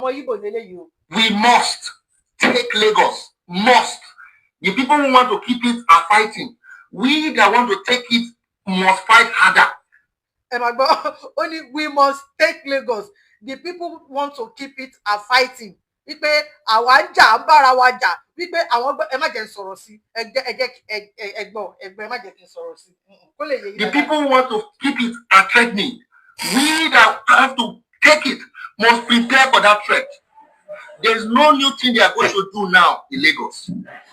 We must take Lagos. Must. The people who want to keep it are fighting. We that want to take it must fight harder. Only we must take Lagos. The people who want to keep it are fighting. Wípé àwa ń jà ń bára wa jà wípé àwọn ẹ má jẹ́ n sọ̀rọ̀ sí ẹgbọ́n ẹ má jẹ́ kí n sọ̀rọ̀ sí. The people who want to keep it are threatening. We that have to take it must prepare for that threat. There's no new thing they are going to do now in Lagos.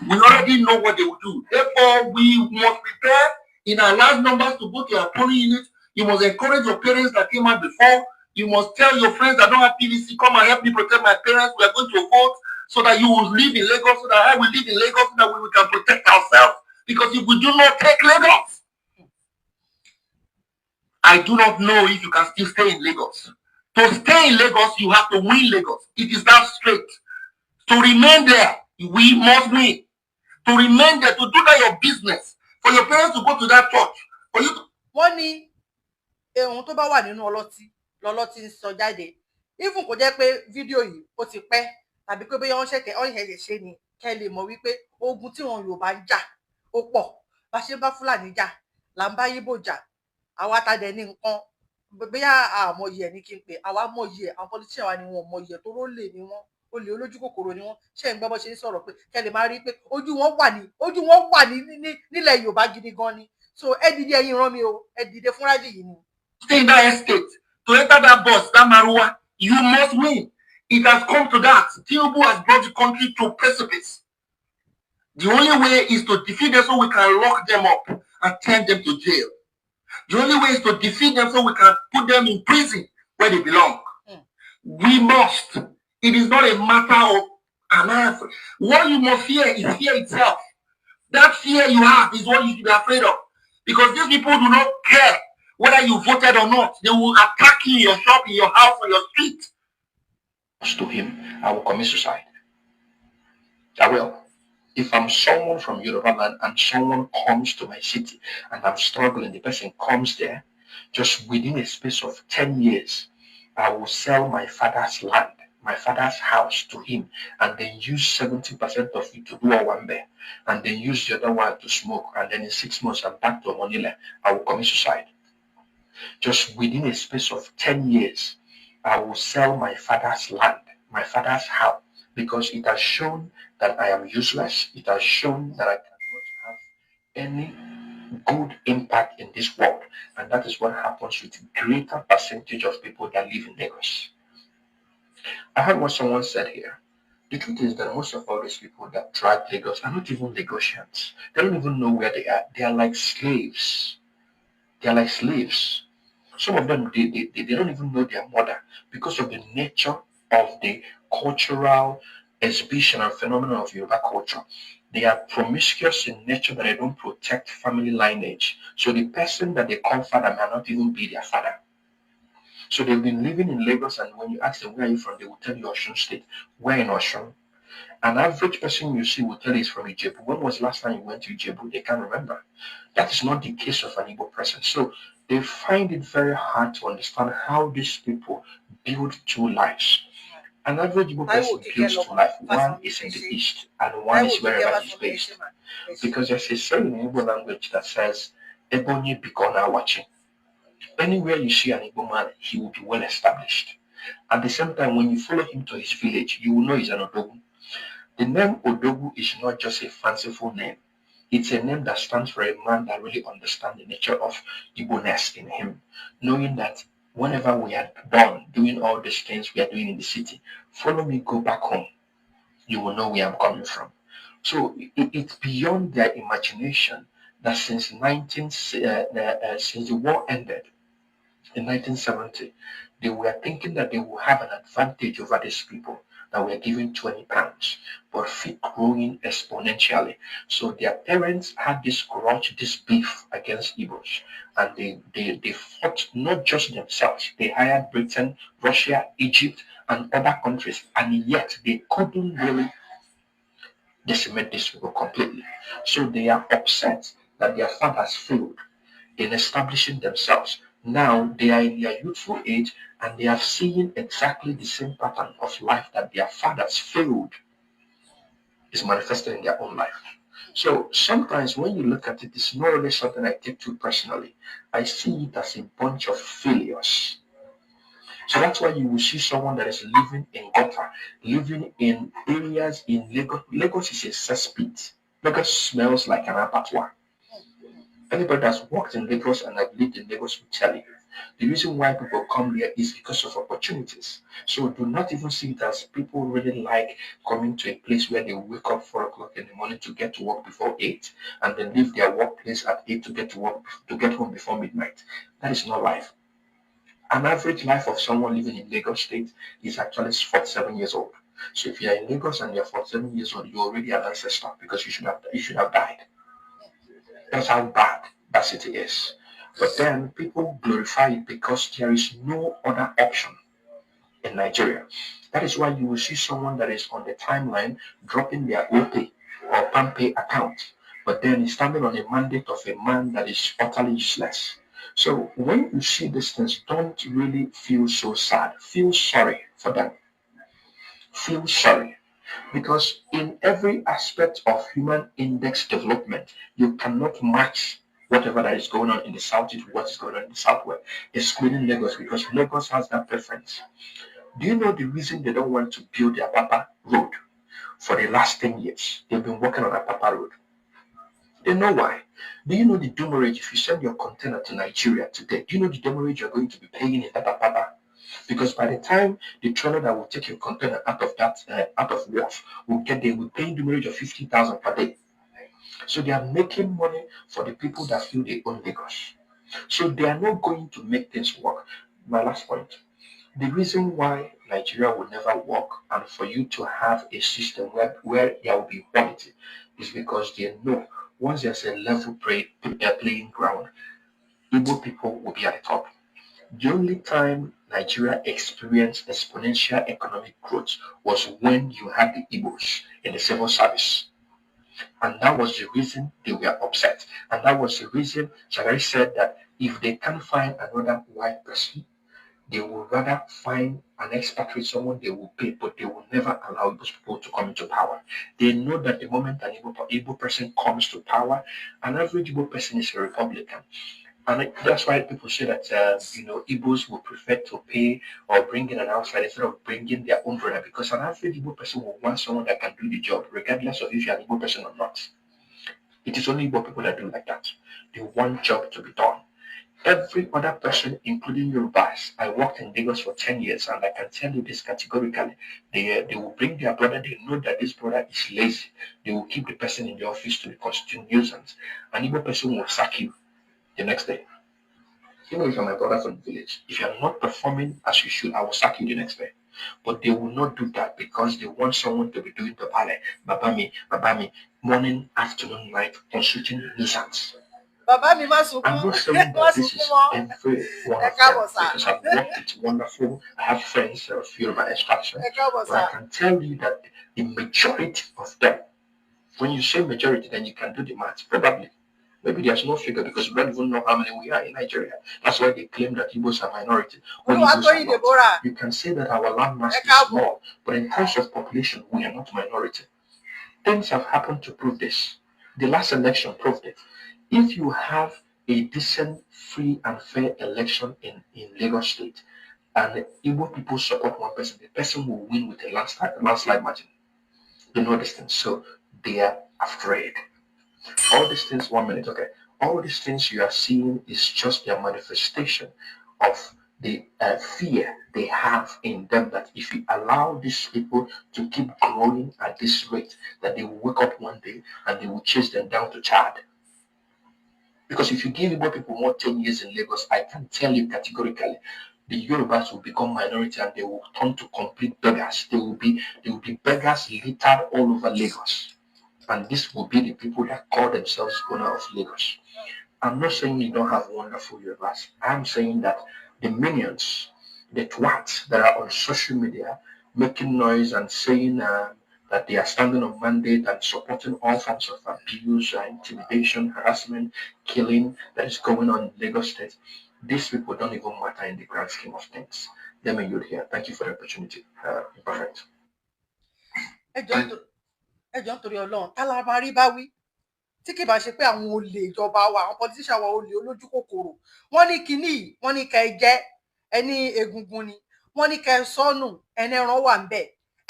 We already know what they will do. Therefore, we must prepare in our large numbers to go to our polling unit. You must encourage your parents that came out before. You must tell your friends that don't have PVC, come and help me protect my parents. We are going to vote so that you will live in Lagos, so that I will live in Lagos, so that we can protect ourselves. Because if we do not take Lagos, I do not know if you can still stay in Lagos. To stay in Lagos, you have to win Lagos. It is that straight. To remain there, we must win. To remain there, to do that your business, for your parents to go to that church, for you to... Wọ́n ní ohun tó bá wà nínú ọlọ́tí lọ́lọ́tí ń sọ jáde. Even kò jẹ́ pé fídíò yìí ó ti pẹ́ tàbí pé bóyá wọ́n ṣẹ̀ṣẹ̀ ṣe ni kẹ́ lè mọ̀ wípé ogun tí wọn Yorùbá ń jà ó pọ̀. Bá ṣe bá Fúlàní jà là ń bá Yíbò jà. Àwa ta dẹ̀ ní nǹkan bóyá àmọ̀yẹ ẹ̀ ní kí n pè àwa mọ̀yẹ àwọn politician wa ni wọn mọ̀yẹ tó rólè ni wọ́n olè olójú kòkòrò ni wọ́n ṣe ń gbọ́ bó ṣe ń sọ̀rọ̀ pé kẹ́ lè máa rí pé ojú wọn wà ní nílẹ̀ Yorùbá gidi gan ni. So ẹ dìde ẹ̀yin rán mi o ẹ dìde fún rally yìí ni. Stay in that estate, to enter that bus, that Marua, you must win. It has come to that. Tinubu has brought the country to precipice. The only way is to defeat them so we can lock them up and send them to jail. The only way is to defeat them so we can put them in prison where they belong. We must. It is not a matter of an answer. What you must fear is fear itself. That fear you have is what you should be afraid of. Because these people do not care whether you voted or not. They will attack you in your shop, in your house, on your street. To him, I will commit suicide. I will. If I'm someone from Yoruba land and someone comes to my city and I'm struggling, the person comes there, just within a space of 10 years, I will sell my father's land, my father's house to him, and then use 70% of it to do a wambe, and then use the other one to smoke, and then in 6 months I'm back to Manila. I will commit suicide. Just within a space of 10 years, I will sell my father's land, my father's house, because it has shown that I am useless. It has shown that I cannot have any good impact in this world. And that is what happens with a greater percentage of people that live in Lagos. I heard what someone said here. The truth is that most of all these people that drag Lagos are not even Lagosians. They don't even know where they are. They are like slaves. They are like slaves. Some of them, they don't even know their mother because of the nature of the cultural exhibition and phenomenon of Yoruba culture. They are promiscuous in nature, but they don't protect family lineage. So the person that they call father may not even be their father. So they've been living in Lagos, and when you ask them, where are you from, they will tell you Osun State. Where in Osun? An average person you see will tell you he's from Ijebu. When was the last time you went to Ijebu? They can't remember. That is not the case of an Igbo person. So they find it very hard to understand how these people build two lives. An average Igbo person builds two lives. One is in the east, and one is wherever he's based. Because there's a saying in Igbo language that says, Ebonyi Bikona watching. Anywhere you see an Igbo man, he will be well established. At the same time, when you follow him to his village, you will know he's an Odogu. The name Odogu is not just a fanciful name. It's a name that stands for a man that really understands the nature of Igbo-ness in him, knowing that whenever we are done doing all these things we are doing in the city, follow me, go back home. You will know where I'm coming from. So it's beyond their imagination that since the war ended in 1970, they were thinking that they will have an advantage over these people that were given 20 pounds, but feet growing exponentially. So their parents had this grudge, this beef against Igbos, and they fought not just themselves. They hired Britain, Russia, Egypt, and other countries, and yet they couldn't really decimate these people completely. So they are upset that their fathers failed in establishing themselves, Now they are in their youthful age and they have seen exactly the same pattern of life that their fathers failed is manifested in their own life. So sometimes when you look at it, it's not really something I take too personally. I see it as a bunch of failures. So that's why you will see someone that is living in gutter, living in areas in Lagos. Lagos is a cesspit. Lagos smells like an abattoir. Anybody that's walked in Lagos and have lived in Lagos will tell you. The reason why people come here is because of opportunities. So do not even see it as people really like coming to a place where they wake up 4 o'clock in the morning to get to work before 8 and then leave their workplace at 8 to get to work to get home before midnight. That is not life. An average life of someone living in Lagos State is actually 47 years old. So if you are in Lagos and you're 47 years old, you're already an ancestor because you should have died. That's how bad that city is. But then people glorify it because there is no other option in Nigeria. That is why you will see someone that is on the timeline dropping their OPay or PAMPay account, but then is standing on a mandate of a man that is utterly useless. So when you see these things, don't really feel so sad. Feel sorry for them. Feel sorry. Because in every aspect of human index development, you cannot match whatever that is going on in the southeast with what is going on in the southwest, excluding Lagos, because Lagos has that preference. Do you know the reason they don't want to build their Papa road for the last 10 years? They've been working on that Papa road. They know why. Do you know the demurrage if you send your container to Nigeria today? Do you know the demurrage you're going to be paying in that Papa? Because by the time the trailer that will take your container out of wharf will get there, we're paying demurrage of 50,000 per day. So they are making money for the people that feel they own Lagos. So they are not going to make things work. My last point. The reason why Nigeria will never work and for you to have a system where there will be quality is because they know once there's a level playing ground, Igbo people will be at the top. The only time Nigeria experienced exponential economic growth was when you had the Igbos in the civil service. And that was the reason they were upset. And that was the reason Shagari said that if they can't find another white person, they will rather find an expatriate, someone they will pay, but they will never allow those people to come into power. They know that the moment an Igbo person comes to power, an average Igbo person is a Republican. And that's why people say that, Igbos would prefer to pay or bring in an outsider instead of bringing their own brother, because an average Igbo person will want someone that can do the job, regardless of if you're an Igbo person or not. It is only Igbo people that do like that. They want job to be done. Every other person, including Yorubas, I worked in Lagos for 10 years, and I can tell you this categorically. They will bring their brother, they know that this brother is lazy. They will keep the person in the office to constitute nuisance. An Igbo person will sack you the next day. Even if you're my brother from the village, if you're not performing as you should, I will sack you the next day. But they will not do that because they want someone to be doing the ballet, babami, morning, afternoon, night, constituting nuisance. I'm not saying that this is every one of them because I've worked with wonderful, I have friends of Yoruba extraction, but I can tell you that the majority of them, when you say majority, then you can do the math, probably. Maybe there's no figure because we don't even know how many we are in Nigeria. That's why they claim that Igbos are minority. When Igbos are not. You can say that our landmass is small, but in terms of population, we are not minority. Things have happened to prove this. The last election proved it. If you have a decent, free, and fair election in Lagos State, and Igbo people support one person, the person will win with a landslide margin. You know this thing. So they are afraid. All these things, 1 minute, okay. All these things you are seeing is just their manifestation of the fear they have in them that if you allow these people to keep growing at this rate, that they will wake up one day and they will chase them down to Chad. Because if you give Igbo people more 10 years in Lagos, I can tell you categorically, the Yorubas will become minority and they will turn to complete beggars. They will be beggars littered all over Lagos. And this will be the people that call themselves owner of Lagos. I'm not saying you don't have wonderful Yorubas. I'm saying that the minions, the twats that are on social media making noise and saying that they are standing on mandate and supporting all forms of abuse, intimidation, harassment, killing that is going on in Lagos State. These people don't even matter in the grand scheme of things. Let me yield here. Thank you for the opportunity. Perfect. ẹ jọ̀ọ́ nítorí Ọlọ́run tá la máa rí bá wí tí kì bá ṣe pé àwọn olè ìjọba wa àwọn politician wa olè olójú kòkòrò wọ́n ní kinní yìí wọ́n ní kẹ́ ẹ jẹ ẹni egungun ni wọ́n ní kẹ́ ẹ sọnù ẹni ẹran wà ńbẹ̀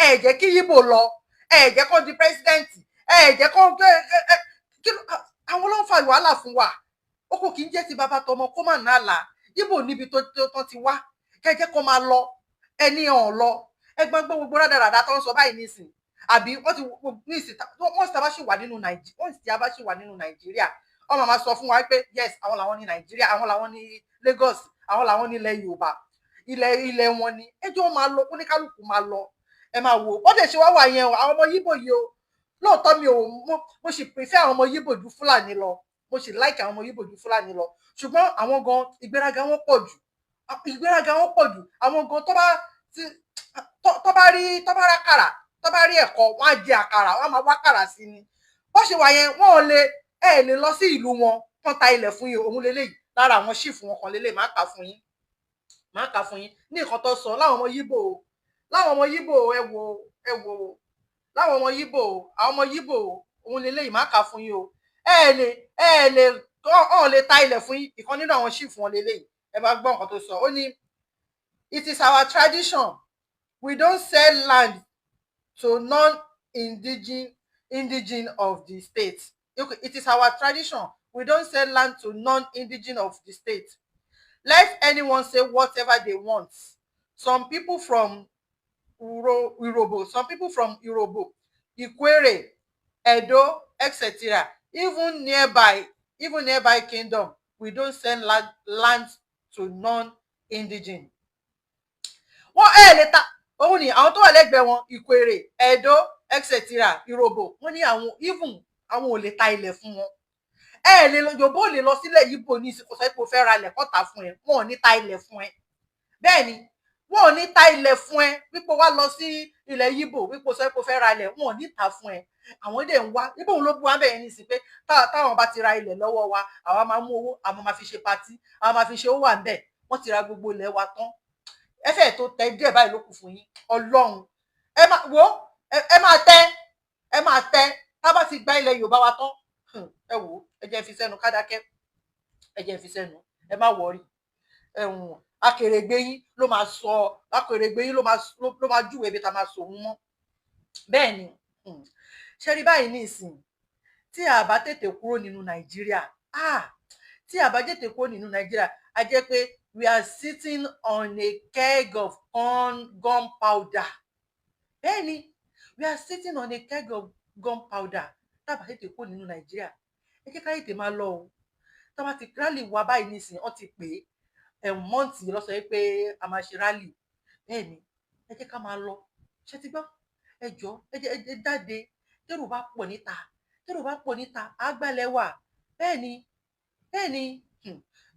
ẹ jẹ́ kí Yíbò lọ ẹ jẹ́ kó di president ẹ jẹ́ kó àwọn ló ń fa wàhálà fún wa ó kò kí ń jẹ́ ti bàbá tọmọ kó má náà là Yíbò níbi tó ti wá kẹ́ jẹ́ kó máa lọ ẹni ọ̀hún lọ ẹgbọ́n gbogbo rádaràdà tó ń sọ báyìí nísìn àbí wọ́n ti ní ìsìta wọ́n sì bá ṣì wà nínú Nàìjíríà wọ́n sì bá ṣì wà nínú Nàìjíríà wọ́n máa sọ fún wa pé yes àwọn làwọn ní Nàìjíríà àwọn làwọn ní Lagos àwọn làwọn ní ilẹ̀ Yorùbá ilẹ̀ wọn ni ẹjọ́ máa lọ oníkálùkù máa lọ ẹ máa wò ó lè ṣe wá wà yẹn o àwọn ọmọ Yíbò yìí o lóòótọ́ mi ò mo sì prefer àwọn ọmọ Yíbò ju Fúlàní lọ mo sì like àwọn ọmọ Yíbò ju Fúlàní lọ ṣùgbọ́n àwọn gan ìgbéraga wọn pọ̀ jù àwọn gan tó bá rákàrà tó bá rí ẹ̀kọ́ wọ́n á jẹ àkàrà wọ́n á máa wá kàrà sí ni bó ṣe wà yẹn wọ́n ò lè lè lọ sí ìlú wọn kán ta ilẹ̀ fún yín òun lélẹ́yìí lára àwọn ṣífù wọn kan lélẹ́yìí máa kà fún yín ní nǹkan tó sọ láwọn ọmọ Yíbò láwọn ọmọ Yíbò òun lélẹ́yìí máa kà fún yín o lè ta ilẹ̀ fún yín ìkan nínú àwọn ṣífù wọn lélẹ́yìí ẹ bá gbọ́ nǹkan tó sọ ó ní it is our tradition we don't sell land to non-indigene of the state. Okay, it is our tradition. We don't sell land to non-indigene of the state. Let anyone say whatever they want. Some people from Urobo, Ikwere, Edo, etc. Even nearby kingdom, we don't sell land to non-indigene. Wọ́n lè ta òun ni àwọn tó wà lẹ́gbẹ̀ẹ́ wọn Ìkwèrè Ẹdó etc Ìròbò wọ́n ní àwọn ò lè ta ilẹ̀ fún wọn lè Yorùbá ò lè lọ sílẹ̀ Yíbò ní ìsìnkú sọ pé o fẹ́ ra ilẹ̀ kọ́ta fún ẹ wọn ò ní ta ilẹ̀ fún ẹ bẹ́ẹ̀ ni wọn ò ní ta ilẹ̀ fún ẹ wípé wá lọ sí ilẹ̀ Yíbò wípé o sọ pé o fẹ́ ra ilẹ̀ wọn ò ní ta fún ẹ àwọn dẹ̀ ń wá Yíbò ló bu wá bẹ́ẹ̀ ní ìsìn pé táwọn bá ti ra ilẹ̀ lọ́wọ́ wa àwa máa mú owó àwọn máa fi ṣe patí àwọn máa fi ṣe owó wà ń bẹ̀ wọ́n ti ra gbogbo ilẹ̀ wa tán ẹfẹ tó tẹ díẹ̀ báyìí ló kù fún yín Ọlọ́run ẹ máa tẹ tá bá ti gba ilẹ̀ Yorùbá wa tán ẹ wò ẹ jẹ́ fi sẹ́nu kádákẹ́ ẹ jẹ́ fi sẹ́nu ẹ má wọrí akèrègbè yín ló máa júwèé bí ta máa sòun mọ́ bẹ́ẹ̀ ni ṣe rí báyìí ní ìsìn tí a bá tètè kúrò nínú Nàìjíríà a jẹ́ pé we are sitting on a keg of gunpowder. Bẹ́ẹ̀ni, we are sitting on a keg of gunpowder. Tá bá tètè kó nínú Nàìjíríà. Ẹ jẹ́ ká tètè máa lọ o. Tá bá ti rally wá báyìí nísìn, wọ́n ti pè é month ló sọ pé a máa ṣe rally. Bẹ́ẹ̀ni, ẹ jẹ́ ká máa lọ. Ṣé ti gbọ́? Ẹ jọ̀ọ́, ẹ jáde. Tẹ́rù bá pọ̀ níta, á gbálẹ̀ wà. Bẹ́ẹ̀ni,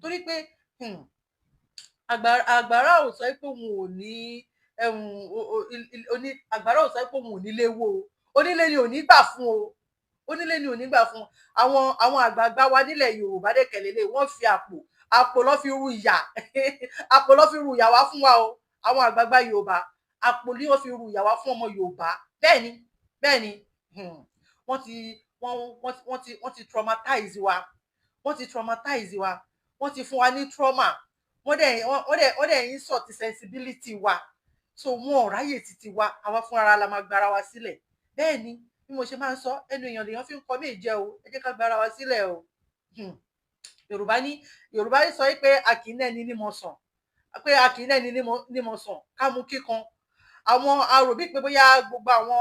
torí pé àgbàrá ò sọ pé òun ò ní àgbàrá ò sọ pé òun ò ní léwó onílé ni ò ní gbà fún àwọn àgbààgbà wa nílẹ̀ Yorùbá dẹkẹlẹlẹ wọ́n fi àpò lọ fi ru ìyà wá fún wa o àwọn àgbààgbà Yorùbá àpò ni wọ́n fi ru ìyà wá fún ọmọ Yorùbá bẹ́ẹ̀ ni wọ́n ti traumatize wa wọ́n ti fún wa ní trauma wọ́n dẹ̀ insult sensibility wa so wọn ò ráyè títí wa àwa fúnra la máa gbára wa sílẹ̀ bẹ́ẹ̀ ni bí mo ṣe máa ń sọ ẹnu èèyàn lèèyàn fi ń kọ́ méje o ẹ jẹ́ ká gbára wa sílẹ̀ o Yorùbá sọ pé a kì í nẹ́ni nímọ̀ sàn ká mú kíkan àwọn arò bíi pé bóyá gbogbo àwọn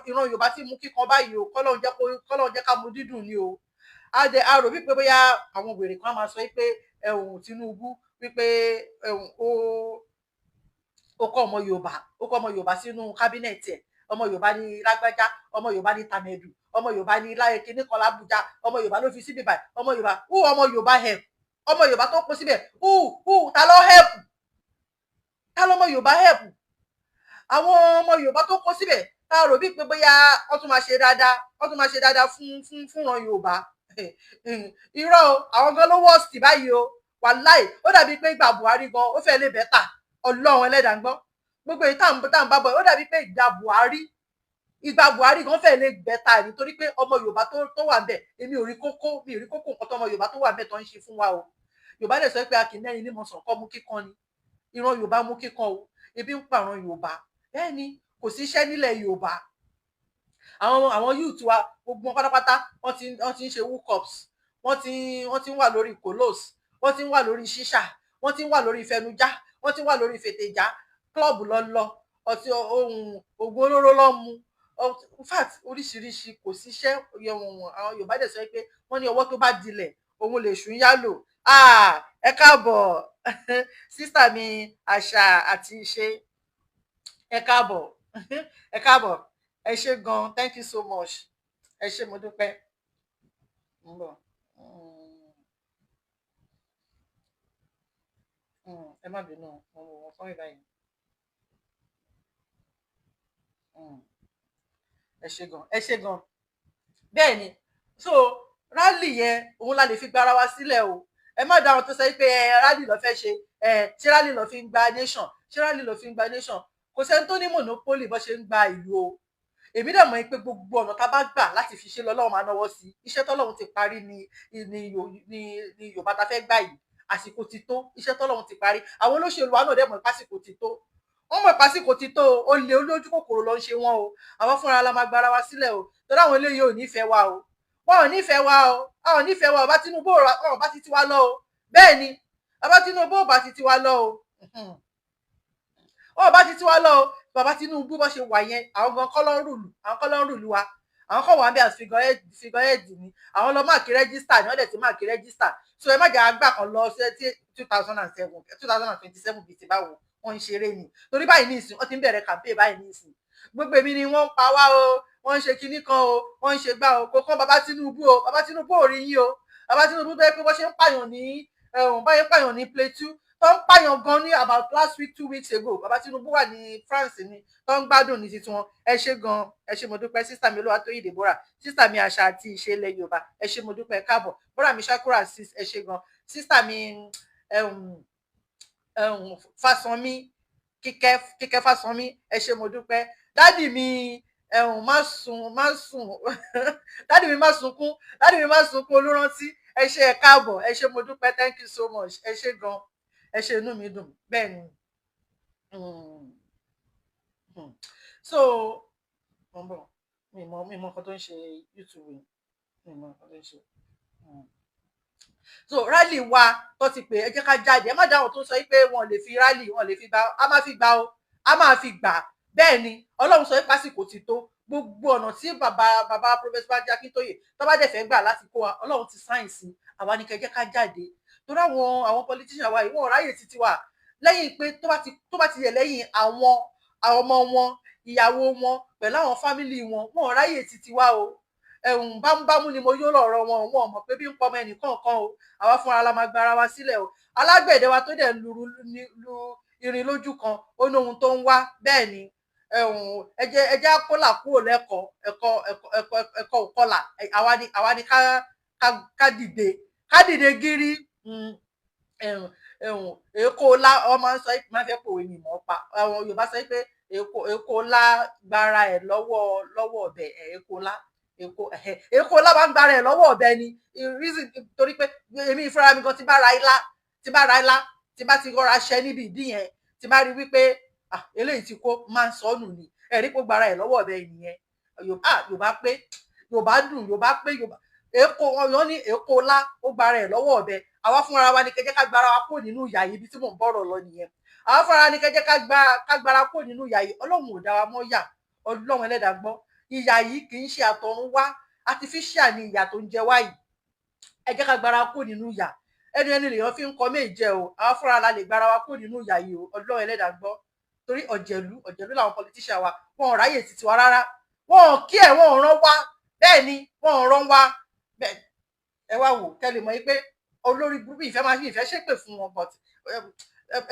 ìran Yorùbá tí mú kíkan báyìí o kọ́lọ́run jẹ́ ká mú dídùn ni o arò bíi pé bóyá àwọn wèrè kan máa sọ pé Tinubu wípé ó kọ́ ọmọ Yorùbá sínú kábínẹ̀tì ẹ̀ ọmọ Yorùbá ní lágbájá ọmọ Yorùbá ní tàmẹ̀dù ọmọ Yorùbá ní láyé kíní kan lábújá ọmọ Yorùbá ló fi síbí báyìí ọmọ Yorùbá help ọmọ Yorùbá tó kó síbẹ̀ ta ló help ọmọ Yorùbá help àwọn ọmọ Yorùbá tó kó síbẹ̀ tá a rò bí pé bóyá wọ́n tún máa ṣe dáadáa fún ran Yorùbá irọ́ o àwọn gan ló worst báyìí o wàláì ó dàbí pé ìgbà Buhari gan ó fẹ́ lè bẹ́tà Ọlọ́run ẹlẹ́dàá gbọ́ gbogbo èyí tá à ń bá bọ̀ ó dàbí pé ìgbà Buhari gan fẹ́ lè bẹ́tà nítorí pé ọmọ Yorùbá tó wà ńbẹ̀ èmi ò rí kókó nǹkan tó ọmọ Yorùbá tó wà ńbẹ̀ tó ń ṣe fún wa o Yorùbá lè sọ pé a kì í mẹ́rin ní mọ̀sán kọ́ mú kíkan ni ìran Yorùbá mú kíkan o ebi ń pa ìran Yorùbá bẹ́ẹ̀ ni kò sí iṣẹ́ nílẹ̀ Yorùbá àwọn youth wa gbogbo wọn pátápátá wọ́n ti ń ṣe hookups wọ́n ti ń wà lórí kolos wọ́n ti ń wà lórí ṣíṣà wọ́n ti ń wà lórí ìfẹnujá wọ́n ti ń wà lórí fètèjá club lọ ọtí ohun ògùn olóró lọ mu in fact oríṣiríṣi kò síṣẹ́ àwọn Yorùbá dẹ̀ sọ pé wọ́n ní ọwọ́ tó bá dilẹ̀ òun lè ṣùn yálò ẹ káàbọ̀ sísà mi àṣà àti ìṣe ẹ káàbọ̀ ẹ káàbọ̀ ẹ ṣé gan thank you so much ẹ ṣé mo dúpẹ́ ń bọ̀ ẹ má bínú mo fọ́n ìbáyìí ẹ ṣé gan bẹ́ẹ̀ ni so rally yẹn òun la lè fi gbára wa sílẹ̀ o ẹ má dáhùn tó sọ pé rally ló fẹ́ ṣe ṣé rally ló fi ń gba nation ṣé rally ló fi ń gba nation kò sẹ́ni tó ní monopoly bó ṣe ń gba ìlú o èmi dẹ̀ mọ̀ pé gbogbo ọ̀nà tá a bá gbà láti fi ṣe lọ́lọ́run máa náwó sí iṣẹ́ tọ́lọ́run ti parí ni Yorùbá ta fẹ́ gbà yìí àsìkò ti tó iṣẹ́ tọ́lọ́run ti parí àwọn olóṣèlú wa náà dẹ̀ mọ̀ pásìkò ti tó wọ́n mọ̀ pásìkò ti tó o lè olójú kòkòrò ló ń ṣe wọ́n o àwọn fúnra la máa gbára wa sílẹ̀ o torí àwọn eléyìí ò nífẹ̀ẹ́ wa o wọn ò nífẹ̀ẹ́ wa o àwọn ò nífẹ̀ẹ́ wa ọba Tinubu ọba ti tiwa lọ o bẹ́ẹ̀ ni ọba Tinubu ọba ti tiwa lọ o ọba ti tiwa lọ o bàbá Tinubu bó ṣe wà yẹn àwọn gan kọ́ ló ń rùlù wa àwọn kọ́ wà ń bẹ as figure-head ni àwọn lọ máàkì rẹ́gísítà ni wọ́n dẹ̀ ti máàkì rẹ́gísítà so ẹ má jà àgbà kan lọ sí 2027 bíi ti báwo wọ́n ń ṣeré ni torí báyìí ní ìsìn wọ́n ti ń bẹ̀rẹ̀ campaign báyìí ní ìsìn gbogbo èmi ni wọ́n ń pa wá o wọ́n ń ṣe kinní kan o wọ́n ń ṣe gbá o kò kàn bàbá Tinubu o bàbá Tinubu ò rí yín o bàbá Tinubu bẹ́ẹ̀ pé wọ́n ṣe ń pààyàn ní Plateau tó ń pààyàn gan ní about last week 2 weeks ago bàbá Tinubu wà ní France ni tó ń gbádùn ní titi wọn ẹ ṣé gan ẹ ṣé mo dúpẹ́ sísà mi Olúwatóyìn Deborah sísà mi àṣà àti ìṣe ilẹ̀ Yorùbá ẹ ṣé mo dúpẹ́ káàbọ̀ bọ́dà mi Shakura sis ẹ ṣé gan sísà mi Fásánmi kíkẹ́ Fásánmi ẹ ṣé mo dúpẹ́ dádì mi má sùn dádì mi má sunkún olùrántí ẹ ṣé ẹ káàbọ̀ ẹ ṣé mo dúpẹ́ thank you so much ẹ ṣé gan ẹ ṣé inú mi dùn bẹ́ẹ̀ ni so mi mọ nǹkan tó ń ṣe YouTube mi mọ nǹkan tó ń ṣe so rally wa tó ti pè ẹ jẹ́ ká jáde ẹ má dáhùn tó sọ pé wọn lè fi rally wọn lè fi gbà á máa fi gbà o á máa fi gbà bẹ́ẹ̀ ni Ọlọ́run sọ pé àsìkò ti tó gbogbo ọ̀nà tí bàbá Professor Banji Akintoye tó bá dẹ̀ fẹ́ gbà láti kó wa Ọlọ́run ti sáyẹ̀nsì àwa ni kẹ́ jẹ́ ká jáde torí àwọn politician wa yìí wọn ò ráyè títí wa lẹ́yìn pé tó bá ti yẹ lẹ́yìn àwọn ọmọ wọn ìyàwó wọn pẹ̀lú àwọn fámìlì wọn ò ráyè títí wa o bámúbámú ni mo yó lọ́rọ̀ wọn ò mọ̀ pé bí ń pọ̀ ọmọ ẹnìkọ̀ọ̀kan o àwa fúnra la máa gbára wa sílẹ̀ o alágbẹ̀dẹ wa tó dẹ̀ lu irin lójú kan ó ní ohun tó ń wá bẹ́ẹ̀ ni ẹjẹ́ akólà kúrò lẹ́kọ̀ọ́ ẹ̀kọ́ òkọlà àwa ni ká dìde gírí èkó ọlá ọmọ sọ máa fẹ́ pòwe mi mọ́ pa àwọn Yorùbá sọ pé èkó ọlá gbára ẹ̀ lọ́wọ́ ọ̀bẹ èkó ọlá máa ń gbára ẹ̀ lọ́wọ́ ọ̀bẹ ni reason torí pé èmi ìfúnra mi gan ti bá ra ilá tí bá ti rọra ṣẹ níbi ìdí yẹn tí bá rí wípé eléyìí ti kó máa ń sọnù ni ẹ̀rí kó gbára ẹ̀ lọ́wọ́ ọ̀bẹ nìyẹn Yorùbá pé Yorùbá dùn Yorùbá pé Yorùbá èkó ọyàn ní èkó ọlá ó gbára ẹ̀ lọ́wọ́ ọ̀bẹ àwa fúnra wa ni kẹjẹ ká gbára wa kúrò nínú ìyà yìí ibi tí mò ń bọ̀rọ̀ lọ nìyẹn àwa fúnra ni kẹjẹ ká gbára kúrò nínú ìyà yìí Ọlọ́run ò dá wa mọ́ yà Ọlọ́run ẹlẹ́dàá gbọ́ ìyà yìí kì í ṣe àtọ̀run wá artificial ni ìyà tó ń jẹ wá yìí ẹ jẹ́ ká gbára kúrò nínú ìyà ẹni lèèyàn fi ń kọ méje o àwa fúnra la lè gbára wa kúrò nínú ìyà yìí o Ọlọ́run ẹlẹ́dàá gbọ́ torí ọ̀jẹ̀lú làwọn politician wa wọn ò ráyè títí wa rárá wọn ò kí ẹ̀ wọn ò rán wa bẹ́ẹ̀ ni wọn ò rán wa bẹ́ẹ̀ ẹ wá wò kẹ́lẹ̀ mọ́ pé olórí burúkú ìfẹ́ ṣépè fún wọn but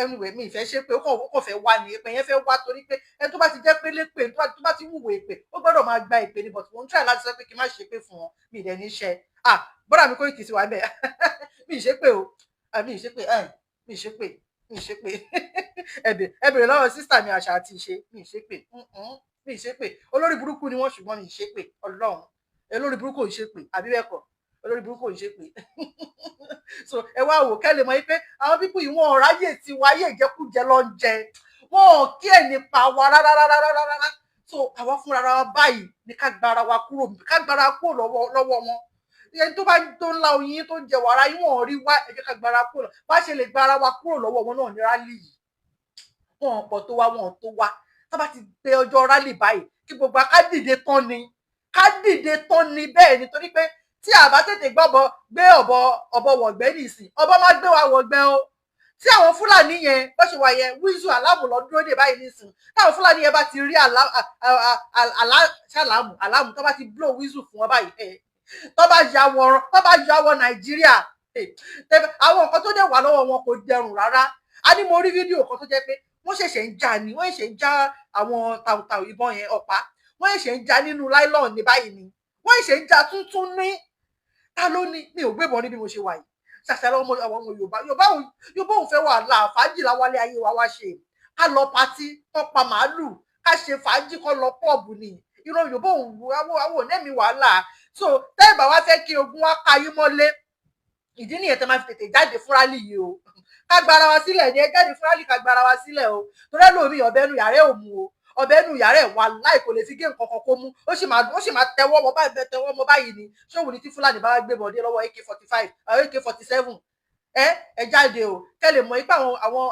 anyway mi ìfẹ́ ṣépè ó kàn fẹ́ wá ní èpè yẹn fẹ́ wá torí pé ẹni tó bá ti jẹ́ pé lépè tó bá ti wúwo èpè ó gbọ́dọ̀ máa gba èpè ni but mo ń try láti sọ pé kí n má ṣépè fún wọn mi ìdẹ̀ ní ṣe bọ́dà mi kò kì í sí wa bẹ́ẹ̀ mi ì ṣépè o mi ṣe pé mi ṣe pé mi ṣe pé ẹ bèrè lọ́wọ́ sísítà mi àṣà àti ìṣe mi ṣe pé mi ṣe pé olórí burúkú ni wọ́n ṣùgbọ́n mi ṣe pé Ọlọ́run olórí burúkú ò ṣe pé àbí bẹ́ẹ̀ kọ́ olórí burúkú ò ṣe pé so ẹ wá wò kẹ́ lè mọ̀ pé àwọn pípù yìí wọn ò ráyè tí wáyé ìjẹkújẹ lọ ń jẹ wọn ò kí ẹ̀ nípa wa rárá so àwa fúnra wa báyìí ní ká gbára wa kúrò lọ́wọ́ wọn ẹni tó bá tó ńlá oyin tó ń jẹ wàrà yìí wọn ò rí wá ẹ jẹ́ ká gbára kúrò bá ṣe lè gbára wa kúrò lọ́wọ́ wọn náà ní rálì yìí wọn ò pọ̀ tó wá wọn ò tó wá tá bá ti gbé ọjọ́ rálì báyìí kí gbogbo ká dìde tán ni bẹ́ẹ̀ nítorí pé tí a bá tètè gbé ọ̀bọ wọ̀gbẹ́ nìsín ọ̀bọ máa gbé wa wọ̀gbẹ́ o tí àwọn fúlàní yẹn bó ṣe wà yẹn wíṣù aláàmù lọ dúró dè báyìí nísìn táwọn fúlàní yẹn bá ti rí aláàmù tó bá ti blow wíṣù fún wọn báyìí tó bá ya wọ nàìjíríà àwọn nǹkan tó dẹ̀ wà lọ́wọ́ wọn kò dẹrùn rárá a ní mo rí fídíò kan tó jẹ́ pé wọ́n ṣẹ̀ṣẹ̀ ń jà ní wọ́n ṣẹ̀ṣẹ̀ ń já àwọn tàùtàù ìbọn yẹn ọ̀pá wọ́n ṣẹ̀ṣẹ̀ ń já nínú láìlọ́ọ̀n ní báyìí ni wọ́n ṣẹ̀ṣẹ̀ ń já tuntun ní ta ló ní mi ò gbébọn ní bí mo ṣe wà yìí ṣàṣàlẹ̀ àwọn ọmọ Yorùbá ò fẹ́ wàhálà fàájì láwálé ayé wa wá ṣe ká lọ patí kán pa màálù ká ṣe fàájì kán lọ pọ́ọ̀bù ni irọ́ Yorùbá àwọn ònẹ́mi wàhálà so tẹ́ẹ̀bà wá fẹ́ kí ogun wá ka yín mọ́lé ìdí nìyẹn tẹ́ máa fi tètè jáde fún rálì yìí o ká gbára wa sílẹ̀ ní ẹ jáde fún rálì ká gbára wa sílẹ̀ o torí ẹlòmíì ọ̀bẹ́nu yàrá ò mú o ọ̀bẹ́nu yàrá ẹ̀ wà láì kò lè fi gé nǹkan kan kó mú ó sì máa tẹwọ́ mọ́ báyìí ni ṣé òun ni tí Fúlàní bá wá gbé bọ̀dé lọ́wọ́ AK-45 AK-47 ẹ jáde o kẹ́ lè mọ̀ ipá àwọn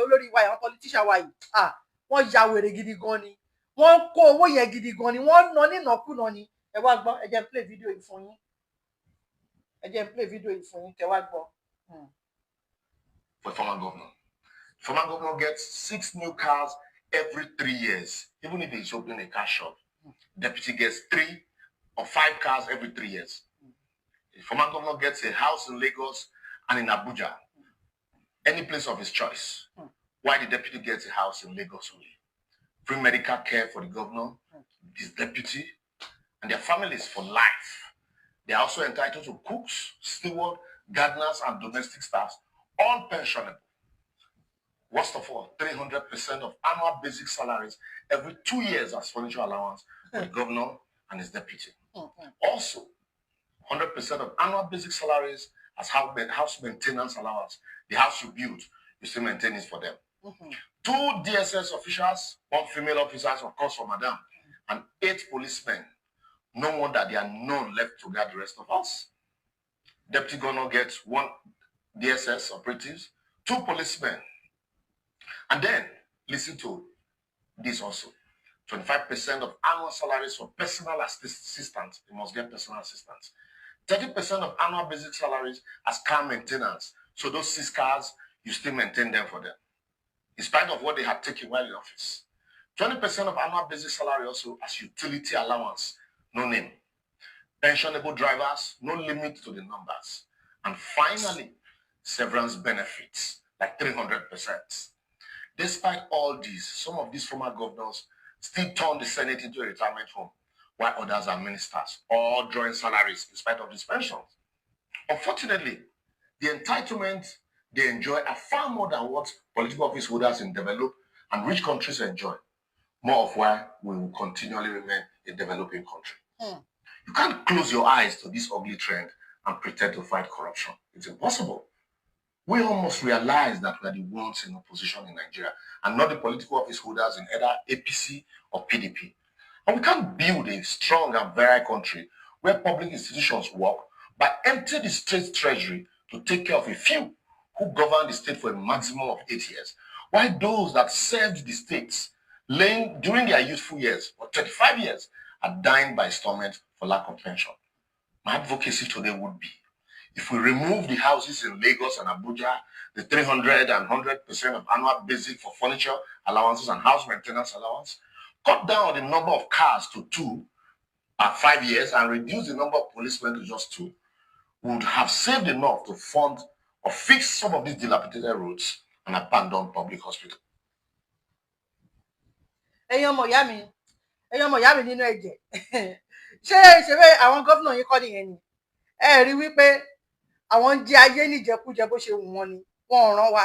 olórí wa àwọn politician wa yìí wọ́n ya wèrè gidi gan ni wọ́n kó owó yẹn gidi gan ni wọ́n ná nínàkúnà ni ẹ wá gbọ́ ẹ jẹ́ n play video yìí fún yín kẹ́ wá gbọ́. For former governor gets 6 new cars every 3 years, even if he's opening a car shop. Deputy gets 3 or 5 cars every 3 years. The former governor gets a house in Lagos and in Abuja, any place of his choice. Why the deputy gets a house in Lagos only? Free medical care for the governor, his deputy, and their families for life. They are also entitled to cooks, steward, gardeners, and domestic staffs, all pensionable. Worst of all, 300% of annual basic salaries every 2 years as furniture allowance for the governor and his deputy. Also, 100% of annual basic salaries as house maintenance allowance. The house you build, you still maintain it for them. 2 DSS officials, 1 female officer, of course, for Madam, and 8 policemen. No wonder they are none left to guard the rest of us. Deputy governor gets 1 DSS operatives, 2 policemen. And then, listen to this also. 25% of annual salaries for personal assistants. They must get personal assistants. 30% of annual basic salaries as car maintenance. So those 6 cars, you still maintain them for them, in spite of what they had taken while in office. 20% of annual basic salary also as utility allowance, no name. Pensionable drivers, no limit to the numbers. And finally, severance benefits, like 300%. Despite all this, some of these former governors still turn the Senate into a retirement home, while others are ministers, all drawing salaries in spite of these pensions. Unfortunately, the entitlement they enjoy are far more than what political office holders in developed and rich countries enjoy. More of why we will continually remain a developing country. You can't close your eyes to this ugly trend and pretend to fight corruption. It's impossible. We almost realize that we are the ones in opposition in Nigeria and not the political office holders in either APC or PDP. And we can't build a strong and varied country where public institutions work by emptying the state treasury to take care of a few who govern the state for a maximum of 8 years, while those that served the states during their youthful years for 35 years are dying by installment for lack of pension. My advocacy today would be, if we remove the houses in Lagos and Abuja, the 300 and 100% of annual basic for furniture allowances and house maintenance allowance, cut down the number of cars to 2 at 5 years and reduce the number of policemen to just 2, we would have saved enough to fund or fix some of these dilapidated roads and abandoned public hospitals. ẹ̀yin ọmọ ìyá mi nínú ẹ̀jẹ̀ ṣé àwọn gómìnà yín kọ́ nìyẹn ni ẹ rí wípé àwọn ń jẹ ayé níjẹkújẹ bó ṣe wù wọ́n ni wọ́n ò rán wa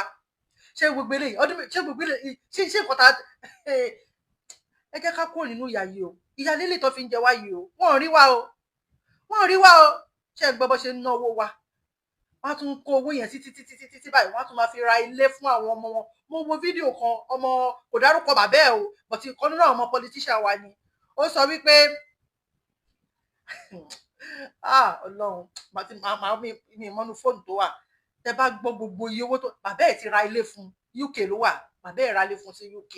ṣé gbogbo eléyìí ọdún ṣé gbogbo eléyìí ṣé nǹkan tá ẹ jẹ́ ká kúrò nínú ìyà yìí o ìyà lílì tó fi ń jẹ wá yìí o wọ́n ò rí wa o wọ́n ò rí wa o ṣé ẹ gbọ́ bó ṣe ń ná owó wa wọ́n á tún kó owó yẹn títí báyìí wọ́n á tún máa fi ra ilé fún àwọn ọmọ wọn mo wo fídíò kan ọmọ kò dárúkọ bàbá ẹ̀ o but ìkan nínú àwọn ọmọ politician wa ni ó sọ wípé Ọlọ́run màá mi ìmọ̀nù fóònù tó wà tẹ bá gbọ́ gbogbo iye owó tó bàbá ẹ̀ ti ra ilé fún UK ló wà bàbá ẹ̀ ra ilé fún sí UK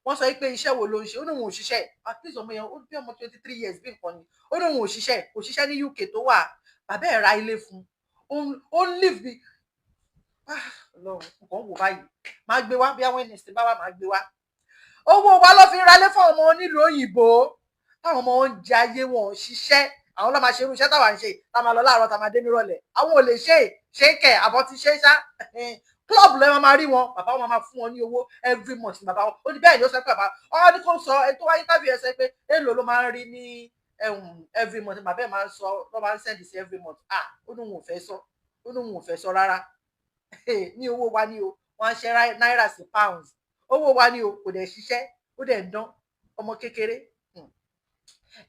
wọ́n sọ pé iṣẹ́ wo ló ń ṣe ó ní òun ò ṣiṣẹ́ at least ọmọ yẹn ó bí ọmọ 23 years bí nǹkan ni ó ní òun ò ṣiṣẹ́ ní UK tó wà bàbá ẹ̀ ra ilé fún ó live bí Ọlọ́run nǹkan wò báyìí máa gbé wá bí àwọn ènìyàn bá wà máa gbé wá owó wa ló fi ra ilé fún ọmọ onílùú òyìnbó táwọn ọmọ wọn ń jẹ ayé wọn ò ṣiṣẹ́ àwọn ló máa ṣe irú iṣẹ́ táwa ń ṣe tá máa lọ láàárọ̀ tá máa dé nírọ̀lẹ́ àwọn ò lè ṣe kẹ̀ àbọ̀ ti ṣe ṣá club ló máa rí wọn bàbá wọn máa fún wọn ní owó every month bàbá wọn ó ní bẹ́ẹ̀ ni ó sọ pé bàbá ọ̀hún ní kò sọ ẹ tó wáyé tábìlì ẹ sọ pé èèlò ló máa ń rí ní every month bàbá ẹ máa ń sọ ló máa ń send sí every month ó ní òun ò fẹ́ sọ ó ní òun ò fẹ́ sọ rárá ní owó wa ní o wọ́n á ṣe náírà sí pounds owó wa ní o kò dẹ̀ ṣiṣẹ́ ó dẹ̀ ń dán ọmọ kékeré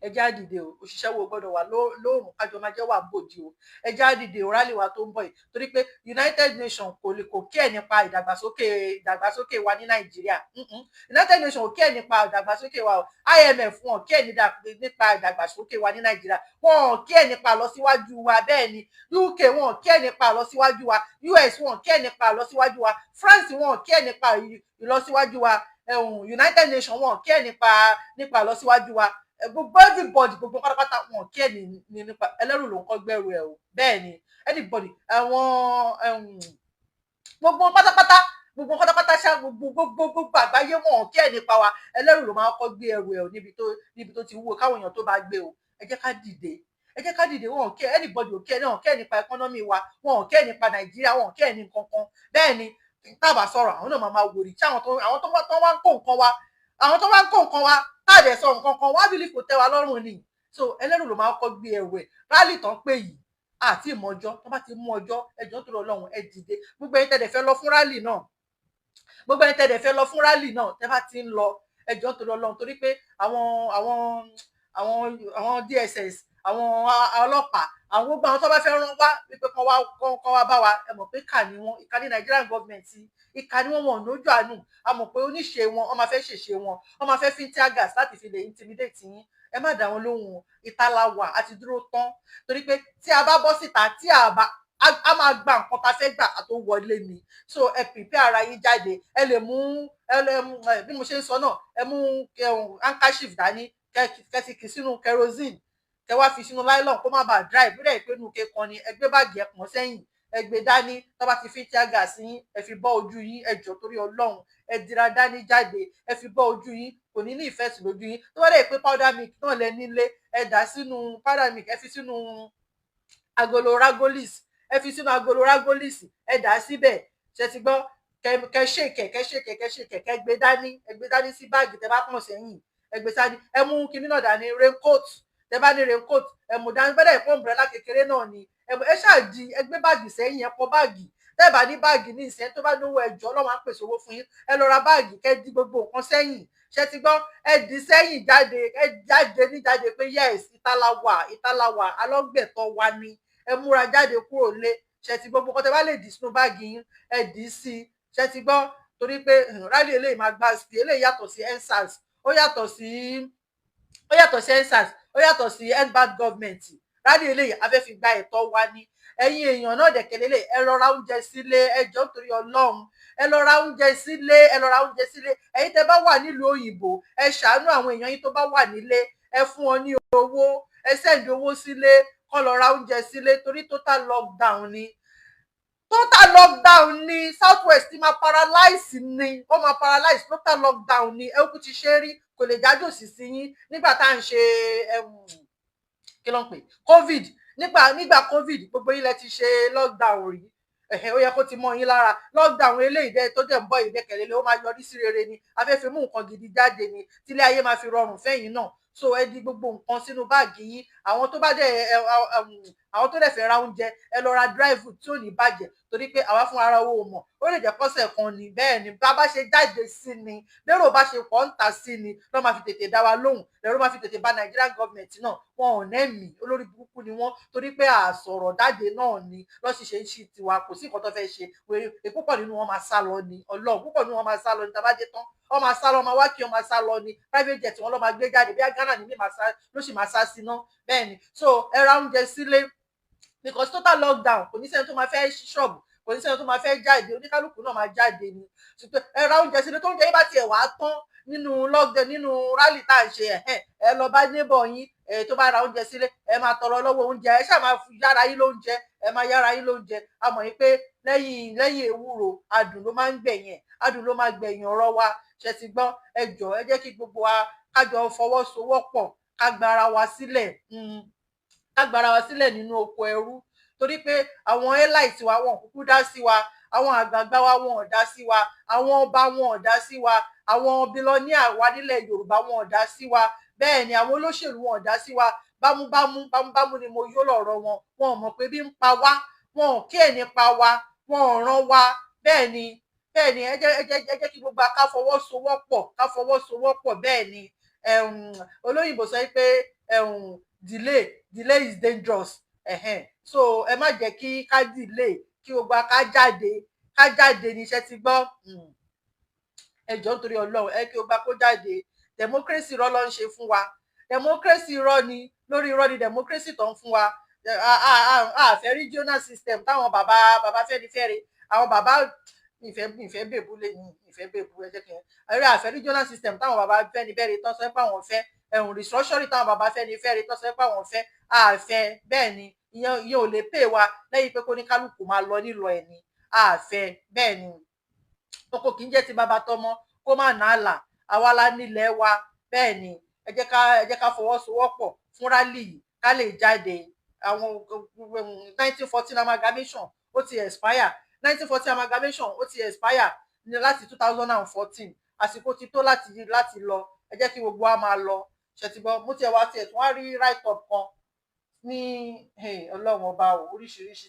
ẹjẹ́ àdìde o òṣìṣẹ́ wo gbọ́dọ̀ wà lóòrùn kájọ máa jẹ́ wà bòjì o ẹjẹ́ àdìde o rálì wa tó ń bọ̀ yìí torí pé United Nations kò kí ẹ̀ nípa ìdàgbàsókè wa ní Nàìjíríà United Nations ò kí ẹ̀ nípa ìdàgbàsókè wa o IMF wọn kí ẹ̀ nípa ìdàgbàsókè wa ní Nàìjíríà wọn kí ẹ̀ nípa ìlọsíwájú wa bẹ́ẹ̀ ni UK wọn kí ẹ̀ nípa ìlọsíwájú wa US wọn kí ẹ̀ nípa ìlọsíwájú wa France wọn kí ẹ̀ nípa ìlọsíwájú wa United Nations wọn kí ẹ̀ nípa ìlọsíwájú wa gbogbo everybody gbogbo pátápátá wọn kí ẹ ní nípa ẹlẹ́rù ló ń kọ́ gbẹ́rù ẹ̀ o bẹ́ẹ̀ ni anybody àwọn gbogbo pátápátá ṣá gbogbo àgbáyé wọn kí ẹ nípa wa ẹlẹ́rù ló máa kọ́ gbé ẹrù ẹ̀ o níbi tó ti wúwo káwọn èèyàn tó bá gbé o ẹ jẹ́ ká dìde wọn kí anybody ò kí ẹ náà kí ẹ nípa economy wa wọn kí ẹ nípa Nàìjíríà wọn kí ẹ ní kankan bẹ́ẹ̀ ni tábà sọ̀rọ̀ àwọn náà máa wòrì tí àwọn tó wá ń kó nǹkan wa káàdẹ̀ sọ nǹkan kan wá bílí kò tẹ́ wa lọ́rùn ni so ẹlẹ́rù ló máa kọ́ gbé ẹrù ẹ̀ rálì tán pé yìí àti ìmọ̀jọ́ tó bá ti mú ọjọ́ ẹjọ́ tó lọ lọ́hùn ẹ dìde gbogbo ẹ̀yin tẹ́lẹ̀ fẹ́ lọ fún rálì náà tẹ́ bá ti ń lọ ẹjọ́ tó lọ lọ́hùn torí pé àwọn DSS àwọn ọlọ́pàá àwọn gbogbo àwọn tó bá fẹ́ rán wá wípé kán wá bá wa ẹ mọ̀ pé ìkà ni wọ́n ìkà ní Nigerian government ìkà ni wọ́n lójú àánú a mọ̀ pé oníṣe wọn wọ́n máa fẹ́ ṣèṣe wọn wọ́n máa fẹ́ fi tear gas láti fi lè intimidate yín ẹ má dá wọn lóhùn ìtàláwà àti dúró tán torí pé tí a bá bọ́ síta tí a máa gba nǹkan tá a fẹ́ gbà àtó wọlé ni so ẹ prepare ara yín jáde ẹ lè mú bí mo ṣe ń sọ náà ẹ mú handkerchief dání kẹ́ ti sínú kerosene kẹ́ wá fi sínú nylon kó má bàa dry bí dẹ̀ pé inú ke kan ni ẹ gbé báàgì ẹ pọ̀n sẹ́yìn ẹ gbé dání tó bá ti fi tear gas yín ẹ fi bọ́ ojú yín ẹ jọ̀ọ́ torí Ọlọ́run ẹ dira dání jáde ẹ fi bọ́ ojú yín kò ní ìfẹ́ sí lójú yín tó bá dẹ̀ pé powder milk náà lẹ nílé ẹ dà sínú powder milk ẹ fi sínú agolo ragolis ẹ dà síbẹ̀ ṣe ti gbọ́ kẹ́ ṣèkẹ̀ kẹ́ gbé dání sí báàgì tẹ́ bá pọ̀n sẹ́yìn ẹ gbé sáré ẹ mú kinní náà dání raincoat tẹ́ bá ní raincoat ẹ mú dání bẹ́ẹ̀ ìpọ́n umbrella kékeré náà ni ẹ ṣáàdì ẹ gbé báàgì sẹ́yìn ẹ pọ̀ báàgì tẹ́ bá ní báàgì ní ìsẹ́yìn tó bá lówó ẹjọ́ Ọlọ́run á pèsè owó fún yín ẹ lọ ra báàgì kẹ́ di gbogbo nǹkan sẹ́yìn ṣe ti gbọ́ ẹ dì sẹ́yìn jáde ẹ jáde pé yes ìtàláwà alọ́gbẹ̀tọ̀ wa ni ẹ múra jáde kúrò lé ṣe ti gbọ́ gbogbo tẹ́ bá lè dì sínú báàgì yín ẹ dì í sí ṣe ti gbọ́ torí pé rálì eléyìí máa gbá sí eléyìí yàtọ̀ sí endsars ó yàtọ̀ sí endsars ó yàtọ̀ sí endbad government rálì eléyìí a fẹ́ fi gba ẹ̀tọ́ wa ní ẹ̀yin èèyàn náà dẹ̀kẹ̀lé lè ẹ lọ ra oúnjẹ sílé ẹ jọ̀ọ́ torí Ọlọ́run ẹ lọ ra oúnjẹ sílé ẹ̀yin tẹ́ bá wà nílùú òyìnbó ẹ ṣàánú àwọn èèyàn yín tó bá wà nílé ẹ fún wọn ní owó ẹ send owó sílé kó lọ ra oúnjẹ sílé torí total lockdown ni southwest máa paralyze ni ó máa paralyze total lockdown ni ẹ kú ti ṣe rí kò lè jájò sí yín nígbà tá à ń ṣe kí ló ń pè covid nígbà covid gbogbo yín lẹ ti ṣe lockdown rí ó yẹ kó ti mọ yín lára lockdown eléyìí dẹ tó dẹ̀ ń bọ̀ ìdẹ́kẹ̀lé ó máa yọrí sí rere ni afẹ́fẹ́ mú nǹkan gidi jáde ni tílé ayé máa fi rọrùn fẹ́yìn náà so ẹ di gbogbo nǹkan sínú báàgì yín àwọn tó bá dẹ̀ àwọn tó dẹ̀ fẹ́ ra oúnjẹ ẹ lọ ra drive tí ò ní bàjẹ́ torí pé àwa fún ara owó mọ̀ ó lè jẹ́ pọ́sẹ̀ kan ni bẹ́ẹ̀ ni bá ṣe jáde sí ni lérò bá ṣe pọ̀ ń ta sí ni lọ́ máa fi tètè dá wa lóhùn lẹ́rọ máa fi tètè bá Nigerian government náà wọn ò nẹ́mì olórí burúkú ni wọ́n torí pé àsọ̀rọ̀ jáde náà ni lọ́sísẹ́ ń ṣì tiwa kò sí nǹkan tó fẹ́ ṣe wèrè púpọ̀ nínú wọn máa sá lọ ni ọlọ́run púpọ̀ nínú wọn máa sá lọ ni tàbá dé tán wọ́n máa sá lọ máa wá kí wọ́n máa sá lọ ni private jet wọn lọ́ máa gbé jáde bí Ghana ní ló sì máa sá sí ná bẹ́ẹ̀ ni so ẹ ra oúnjẹ sílé because total lockdown kò ní sẹ́ni tó máa fẹ́ ṣí ṣọ́ọ̀bù kò ní sẹ́ni tó máa fẹ́ jáde oníkálukú náà máa jáde ni ẹ ra oúnjẹ sílé tó ń jẹ yín bá tiẹ̀ wá tán nínú lockdown nínú rally tá à ń ṣe ẹ lọ bá neighbor yín tó bá ra oúnjẹ sílé ẹ máa tọrọ lọ́wọ́ oúnjẹ ẹ ṣáà máa yára yín lóúnjẹ ẹ máa yára yín lóúnjẹ a mọ̀ yín pé lẹ́yìn ewúro adùn ló máa ń gbẹ̀yìn adùn ló máa gbẹ̀yìn ọ̀rọ̀ wa ṣe ti gbọ́ ẹ jọ̀ọ́ ẹ jẹ́ kí gbogbo wa kájọ fọwọ́sowọ́pọ̀ ká gbára wa sílẹ̀ nínú oko ẹrú torí pé àwọn elite wa wọn kúkú dá sí wa àwọn àgbààgbà wa wọn ò dá sí wa àwọn ọba wọn ò dá sí wa àwọn bílọ́níà wa nílẹ̀ Yorùbá wọn ò dá sí wa bẹ́ẹ̀ ni àwọn olóṣèlú wọn ò dá sí wa bámúbámú ni mo yó lọ́rọ̀ wọn wọn ò mọ̀ pé bí ń pa wá wọn ò kí ẹ̀ nípa wa wọn ò ràn wá bẹ́ẹ̀ ni ẹ jẹ́ kí gbogbo ká fọwọ́sowọ́pọ̀ bẹ́ẹ̀ ni olóyìnbó sọ pé delay is dangerous so ẹ má jẹ́ kí ká delay kí gbogbo ká jáde ní iṣẹ́ ti gbọ́ ẹ jọ̀ọ́ nítorí Ọlọ́run ẹ kí gbogbo kó jáde democracy irọ́ ló ń ṣe fún wa democracy irọ́ ni lórí irọ́ ni democracy tó ń fún wa àfẹ́ regional system táwọn bàbá Fẹ́nifẹ́re àwọn bàbá ìfẹ́ bèbú lè ní ìfẹ́ bèbú ẹ jẹ́ kí n àfẹ́ regional system táwọn bàbá Fẹ́nifẹ́re tó sọ pé àwọn fẹ́ restructuring táwọn bàbá Fẹ́nifẹ́re tó sọ pé àwọn fẹ́ àfẹ́ bẹ́ẹ̀ ni ìyẹn ò lè pè wá lẹ́yìn pé kó ní kálukú máa lọ nílò ẹ̀ ní àfẹ́ bẹ́ẹ̀ ni oko kì í jẹ́ ti bàbá tọmọ kó má nà á là àwa la nílẹ̀ wa bẹ́ẹ̀ ni ẹ jẹ́ ká fọwọ́sowọ́pọ̀ fún rálì yìí ká lè jáde àwọn 1914 amalgamation ó ti expire 1914 amalgamation ó ti expire ní láti 2014 àsìkò ti tó láti lọ ẹ jẹ́ kí gbogbo wa máa lọ ṣètìbọ mo tiẹ̀ tún wá rí write up kan ní Ọlọ́run ọba oríṣiríṣi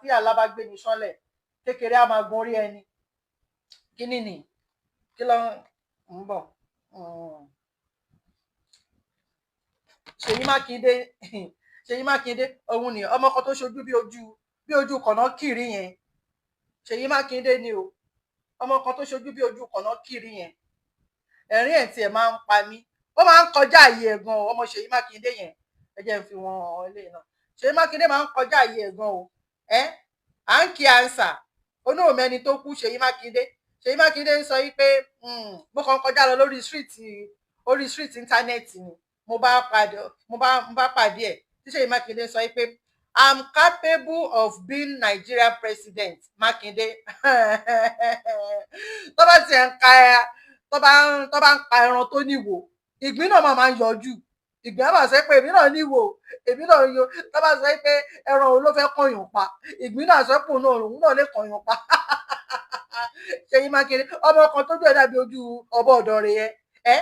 tí alábá gbé ní sánlẹ̀ kékeré á máa gun orí ẹni kíní ni kí ló ń bọ̀ Ṣèyí Mákindé òun ni ọmọ kan tó ṣojú bí ojú kọ̀nà kiri yẹn Ṣèyí Mákindé ni o ọmọ kan tó ṣojú bí ojú kọ̀nà kiri yẹn ẹ̀rín ẹ̀ tiẹ̀ máa ń pa mí ó máa ń kọjá àyè ẹ̀gan ọmọ Ṣèyí Mákindé yẹn ẹ jẹ́ n fi wọn ilé náà Ṣèyí Mákindé máa ń kọjá àyè ẹ̀gan o à ń kí ansa onóòmọ ẹni tó kú Ṣèyí Mákindé ń sọ yí pé mo kàn kọjá lọ lórí street íńtánẹ́ẹ̀tì ni mo bá pàdé ẹ̀ tí Ṣèyí Mákindé ń sọ yí pé I'm capable of being Nigerian president Mákindé tó bá tiẹ̀ ń ka ẹ tó bá ń pa ẹran tó níwò ìgbín náà máa ń yọjú ìgbín á máa sọ pé èmi náà níwò èmi náà yọ tó bá sọ pé ẹran òun ló fẹ́ kọyàn pa ìgbín náà sọ pé òun náà lè kọyàn pa Ṣèyí Mákindé ọmọ kan tó jẹ́ dàbí ojú ọbọ ọ̀dọ̀ rẹ̀ yẹn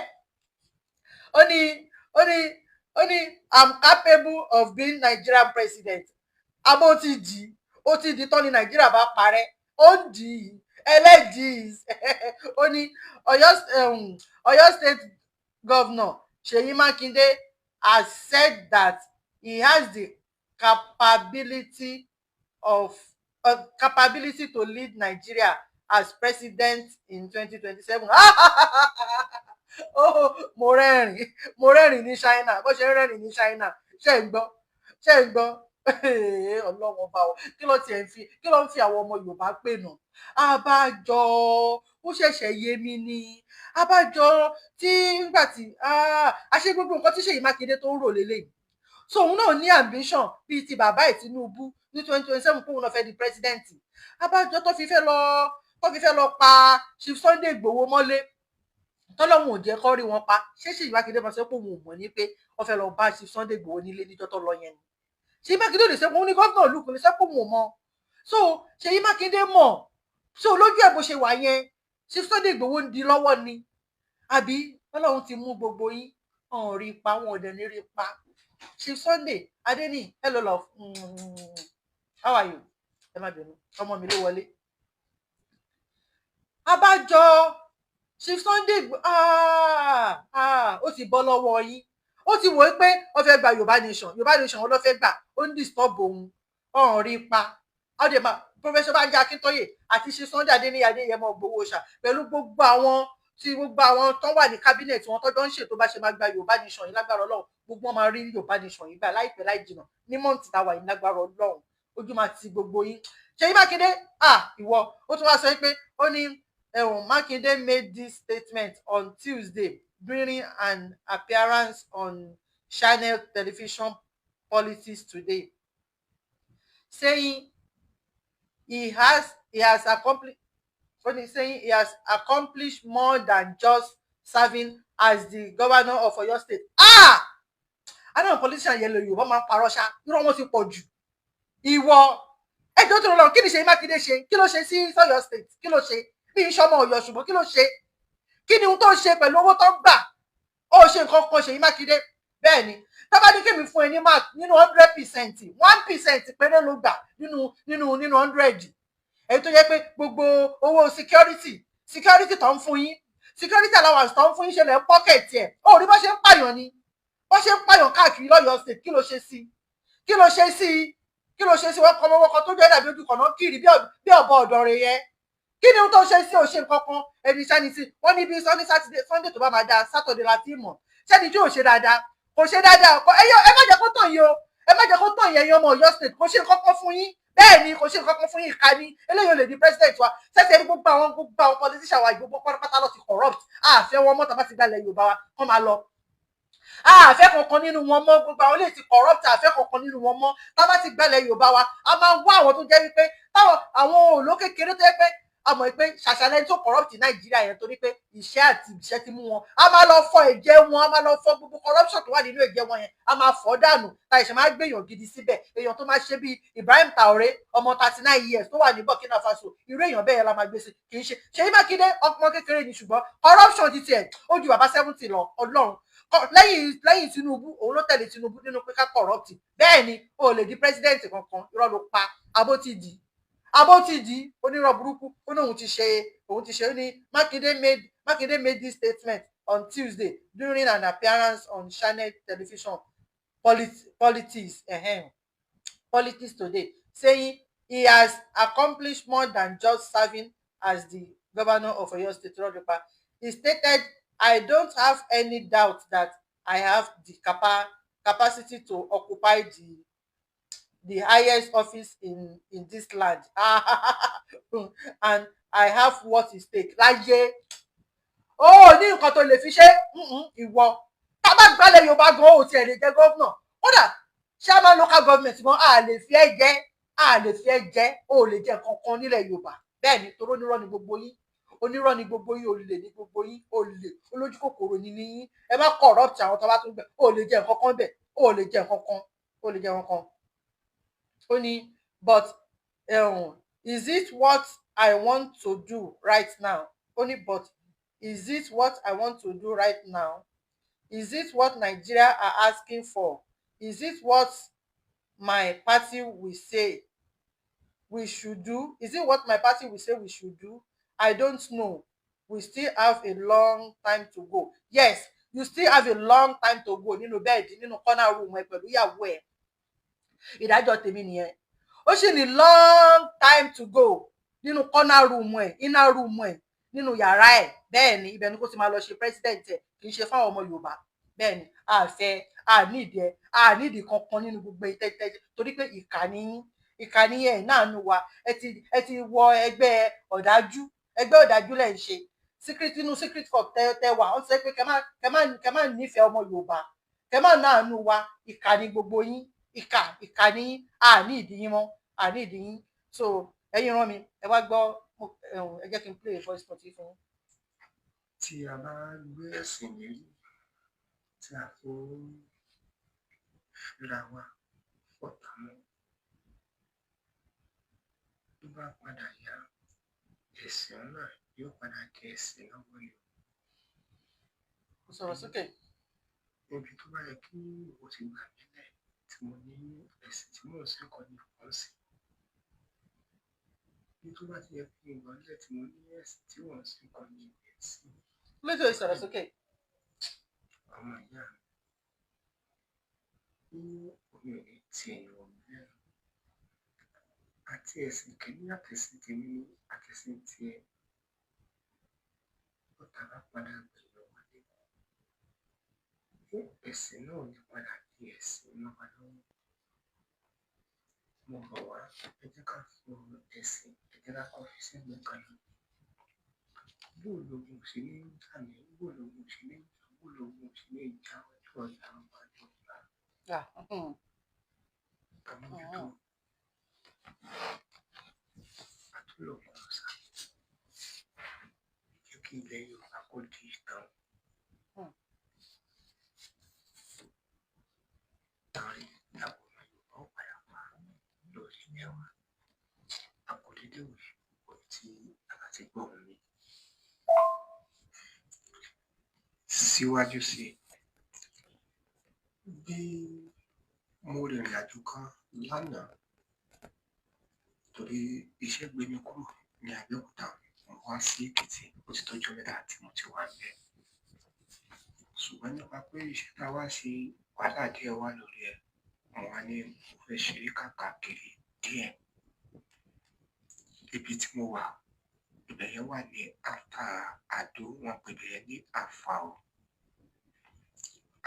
ó ní I'm capable of being Nigerian president àmọ́ ó ti di tán ní Nàìjíríà bá parẹ́ ó ń dì í ẹlẹ́dìí ó ní Ọ̀yọ́ state governor Ṣèyí Mákindé has said that he has the capability to lead Nigeria as president in 2027. Mo rẹ́rìn ní China bó ṣe ń rẹ́rìn ní China ṣe ń gbọ́ Ọlọ́run ọba o kí ló ń fi àwọn ọmọ Yorùbá pè nù abájọ ó ṣẹ̀ṣẹ̀ yé mi ní abájọ tí nígbà tí àṣẹ gbogbo nǹkan tí Ṣèyí Mákindé tó ń rò lélẹ́yìí so òun náà ní ambition bíi ti bàbá ẹ̀ Tinubu ní 2027 kóun náà fẹ́ di president abájọ tó fi fẹ́ lọ pa Chief Sunday Igboho mọ́lé tọ́lọ́hún ò jẹ́ kó rí wọn pa ṣé Ṣèyí Mákindé máa sọ pé òun ò mọ̀ ní pé wọ́n fẹ́ lọ bá Chief Sunday Igboho nílé níjọ́ tó lọ yẹn ni Ṣèyí Mákindé ò lè sẹ́kùn ní gọ́fìnà olùkùn lè sẹ́kùn mọ̀ mọ́ so Ṣèyí Mákindé mọ̀ so lójú ẹ̀ bó ṣe wà yẹn Chief Sunday Igboho ń di lọ́wọ́ ni àbí Ọlọ́run ti mú gbogbo yín ọ̀hún rí pa wọn ò dẹ̀ ní rí pa Chief Sunday Adeni, hello love. How are you? Ẹ má bínú, ọmọ mi ló wọlé. Abájọ Chief Sunday ó ti bọ́ lọ́wọ́ yín. Ó ti wò ó pé ó fẹ́ gba Yorùbá nation wọn ló fẹ́ gbà, ó ń disturb òun ọ̀hún rí pa. Ọdẹ̀mà Professor Banji Akintoye àti Chief Sunday Adeni Adeyemo Gbowóṣà pẹ̀lú gbogbo àwọn tó wà ní cabinet wọn tọ́jọ́ ń ṣètò bá ṣe máa gba Yorùbá nation yìí lágbára Ọlọ́run, gbogbo wọn máa rí Yorùbá nation yìí gbà láìpẹ́ láì jìnnà ní mọ́ǹtì táwa yìí lágbára Ọlọ́run, ojú máa ti gbogbo yín. Ṣèyí Mákindé ìwọ ó tún wá sọ pé ó ní Makinde made this statement on Tuesday during an appearance on Channel Television Politics Today, saying he has accomplished more than just serving as the governor of Oyo State. I don't know, politician yẹn lè Yorùbá máa parọ́ ṣá, irọ́ wọn ti pọ̀ jù. Ìwọ ẹjọ́ tó lọ kí ni Ṣèyí Mákindé ṣe? Kí ló ṣe sí Oyo State? Kí ló ṣe? Bí ìṣọmọ Ọ̀yọ́ ṣùgbọ́n kí ló ṣe? Kí ni ohun tó ṣe pẹ̀lú owó tó gbà? Ó ṣe nǹkan kan Ṣèyí Mákindé. Bẹ́ẹ̀ ni tábà ní kémi fún ẹ ní mark nínú 100%, 1% péré ló gbà nínú 100. Èyí tó yẹ pé gbogbo owó security tó ń fún yín, security allowance tó ń fún yín ṣe lẹ̀ pocket ẹ̀. Ó rí bó ṣe ń pààyàn ni, bó ṣe ń pààyàn káàkiri l'Ọ̀yọ́ State. Kí ló ṣe sí? Kí ló ṣe sí? Wọ́n kọ́ ọmọ kan tó jẹ́ dàbí ojú kan náà kiri bí ọ̀bọ ọ̀dọ́ rẹ̀ yẹn. Kí ni ohun tó ṣe sí òṣè nǹkan kan? Ẹni sẹ́ni tí wọ́n ní bí Sunday tó bá máa dáa Saturday láti mọ̀. Sẹ́ni tí ò ṣe dáadáa kò ṣe dáadáa ọkọ ẹ má jẹ́ kó tàn yín o, ẹ má jẹ́ kó tàn yín ẹ̀yin ọmọ Ọ̀yọ́ State. Kò ṣe nǹkan kan fún yín, bẹ́ẹ̀ ni kò ṣe nǹkan kan fún yín. Ìka ni eléyìí ò lè di president wa. Ṣẹ́ṣẹ́ ní gbogbo àwọn politician wa gbogbo pátá lọ ti corrupt. Àfẹ́ wọn mọ́ tàbá ti gbalẹ̀ Yorùbá wa kọ́ máa lọ. Àfẹ́ kankan nínú wọn mọ́, gbogbo àwọn lè ti corrupt. Àfẹ́ kankan nínú wọn mọ́ tàbá ti gbalẹ̀ Yorùbá wa. A máa wá àwọn tó jẹ́ wípé àwọn olókèkèrè tó yẹ pé a mọ̀ pé ṣàṣàlẹ̀ tó corrupt Nàìjíríà yẹn torí pé iṣẹ́ àti ìṣẹ́ ti mú wọn. A máa lọ fọ ẹ̀jẹ̀ wọn, a máa lọ fọ gbogbo corruption tó wà nínú ẹ̀jẹ̀ wọn yẹn, a máa fọ́ dànù. Ta ìṣẹ̀ máa gbèyàn gidi síbẹ̀, èèyàn tó máa ṣe bí Ibrahim Traoré ọmọ 39 years tó wà ní Burkina Faso, irú èèyàn bẹ́ẹ̀ la máa gbé sí. Kì í ṣe Ṣèyí Mákindé ọmọ kékeré ni, ṣùgbọ́n corruption ti tiẹ̀ ó ju bàbá 70 lọ. Ọlọ́run lẹ́yìn Tinubu, òun ló tẹ̀lé Tinubu nínú pé ká corrupt. Bẹ́ẹ̀ ni o lè di president kankan, irọ́ ló pa. Abó ti di onírọ̀ burúkú. Ó ní òun ti ṣe ó ní Makinde made this statement on Tuesday during an appearance on Channel Television Politics Today, saying he has accomplished more than just serving as the governor of Oyo State. He stated, "I don't have any doubt that I have the capacity to occupy the highest office in this land and I have what it takes." Láyé ní nǹkan tó lè fi ṣe ìwọ tá bá gbalẹ̀ Yorùbá gan ó tiẹ̀ lè jẹ́ gọ́vnà, kódà chairman local government gan a lè fi ẹ́ jẹ́ ó lè jẹ́ kankan nílẹ̀ Yorùbá. Bẹ́ẹ̀ ni torí onírọ́ ni gbogbo yín, olè ní gbogbo yín, olè olójú kòkòrò ni yín. Ẹ má corrupt àwọn tó bá tún gbẹ, ó lè jẹ́ nǹkan kan bẹ́ẹ̀, ó lè jẹ́ nǹkan kan. Ó ní but is it what I want to do right now? Ó ní but is it what I want to do right now? Is it what Nigeria are asking for? Is it what my party will say we should do? Is it what my party will say we should do? I don't know. We still have a long time to go. Yes, you still have a long time to go. Nínú bẹ́ẹ̀dì, nínú corner room ẹ pẹ̀lú ìyàwó ẹ̀. Ìdájọ́ tèmi nìyẹn. Ó ṣì ní long time to go nínú corner room ẹ̀, inner room ẹ̀, nínú yàrá ẹ̀. Bẹ́ẹ̀ ni ibẹ̀ ni kó ti máa lọ ṣe president ẹ̀, kì í ṣe fáwọn ọmọ Yorùbá. Bẹ́ẹ̀ ni àníìdí kankan nínú gbogbo ìtẹ́tẹ́ torí pé ìkànnì ẹ̀ náà nù wa. Ẹ ti wọ ẹgbẹ́ ọ̀dájú lẹ̀ ń ṣe secret corp tẹ wà. Ó sọ pé kẹ má nífẹ̀ẹ́ ọmọ Yorùbá, kẹ má náà nù wa. Ìkànnì gbogbo yín, ìkànnì àníìdí yín mọ́, àníìdí yín. So ẹ̀yin rán mi, ẹ wá gbọ́, ẹ jẹ́ kí n play voice note fún yín. Tí a bá gbé ẹ̀sìn méjì tí a kó fúnra wa fọ̀tà mọ́, tó bá padà yá ẹ̀sìn náà yóò padà kẹ́ ẹ̀sìn lọ́wọ́ ni. Kò sọ̀rọ̀ sókè. Níbi tó bá yẹ kí o ti gbà nílẹ̀ tí mo ní ẹ̀sìn tí mò ń sìn kọ́ ní ìfọ̀n sí. Bí tó bá ti yẹ kí n gbà nílẹ̀ tí mo ní ẹ̀sìn tí mò ń sìn kọ́ ní ẹ̀sìn. Méjì ìsọ̀rọ̀ sókè. Ọmọ ìyá mi ní omi ò ní ti èèyàn mẹ́rin. Àti ẹ̀sìn kìíní àtẹ̀sìn tèmi ní àtẹ̀sìn tiẹ̀. Ọ̀tá bá padà gbẹ̀yìn wọlé. Ṣé ẹ̀sìn náà ní padà di ẹ̀sìn náà wá lọ́wọ́? Mo bọ̀ wá, ẹ jẹ́ ká fi ẹ̀sìn, ẹ jẹ́ ká kọ́ fi sẹ́gbẹ̀ẹ́ kan náà. Bó lògùn sí ní ìjà mi, bó lògùn sí ní ìjà, bó lògùn sí ní ìjà ọjọ́ ọ̀la ọba Yorùbá. Àmójútó. Àtúlọ̀pọ̀ ọ̀sà. Jẹ́ kí ilẹ̀ Yorùbá kó di ìtàn. Tàrí àwọn ọmọ Yorùbá ó padà wá lórí ilẹ̀ wa. Àkọlédè òye kò tí a bá ti gbọ́ mi. Síwájú sí bí mo rìnrìn àjò kan lánàá torí iṣẹ́ gbé mi kúrò ní Abẹ́òkúta mo wá sí Èkìtì ó ti tọ́jú mẹ́ta tí mo ti wà níbẹ̀. Ṣùgbọ́n nípa pé iṣẹ́ tá a wá ṣe wàhálà díẹ̀ wà lórí ẹ̀ mo wá ní mo fẹ́ ṣeré káàkiri díẹ̀. Ibi tí mo wà ibẹ̀ yẹn wà ní after Àdó wọn pè bẹ́ẹ̀ ní Àfàò.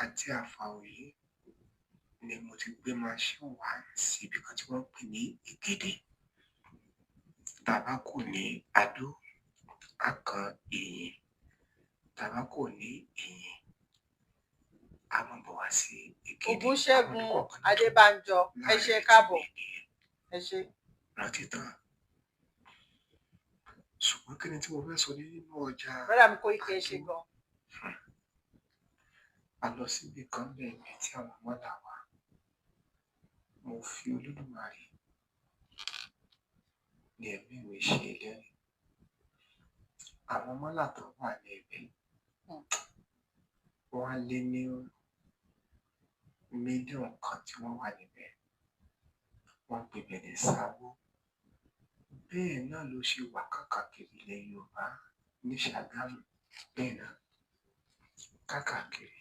Àti Àfàò yìí ni mo ti gbé machine wá sí ibi kan tí wọ́n pè ní Ìgèdè. Tàbá kò ní Àdó àkàn Ìyìn, tàbá kò ní Ìyìn a máa bọ̀ wá sí Ìgèdè. Ògúnṣẹ́gun Adébánjọ ẹ ṣé káàbọ̀ ẹ ṣé. Rántí tán. Ṣùgbọ́n kí ni tí mo fẹ́ sọ nínú ọjà? Bọ́dà mi kò ike ṣe gan. A lọ síbi kan bẹ́ẹ̀ ibi tí àwọn mọ́là wà. Mo fi Olódùmarè ní ẹ̀mí mi ṣe ìlérí. Àwọn mọ́là tó wà ní ibẹ̀ wọ́n lé ní mílíọ̀nù kan tí wọ́n wà níbẹ̀. Wọ́n pè bẹ́ẹ̀ ní Sáwó. Bẹ́ẹ̀ náà ló ṣe wà káàkiri ilẹ̀ Yorùbá ní Ṣàgámù bẹ́ẹ̀ náà káàkiri.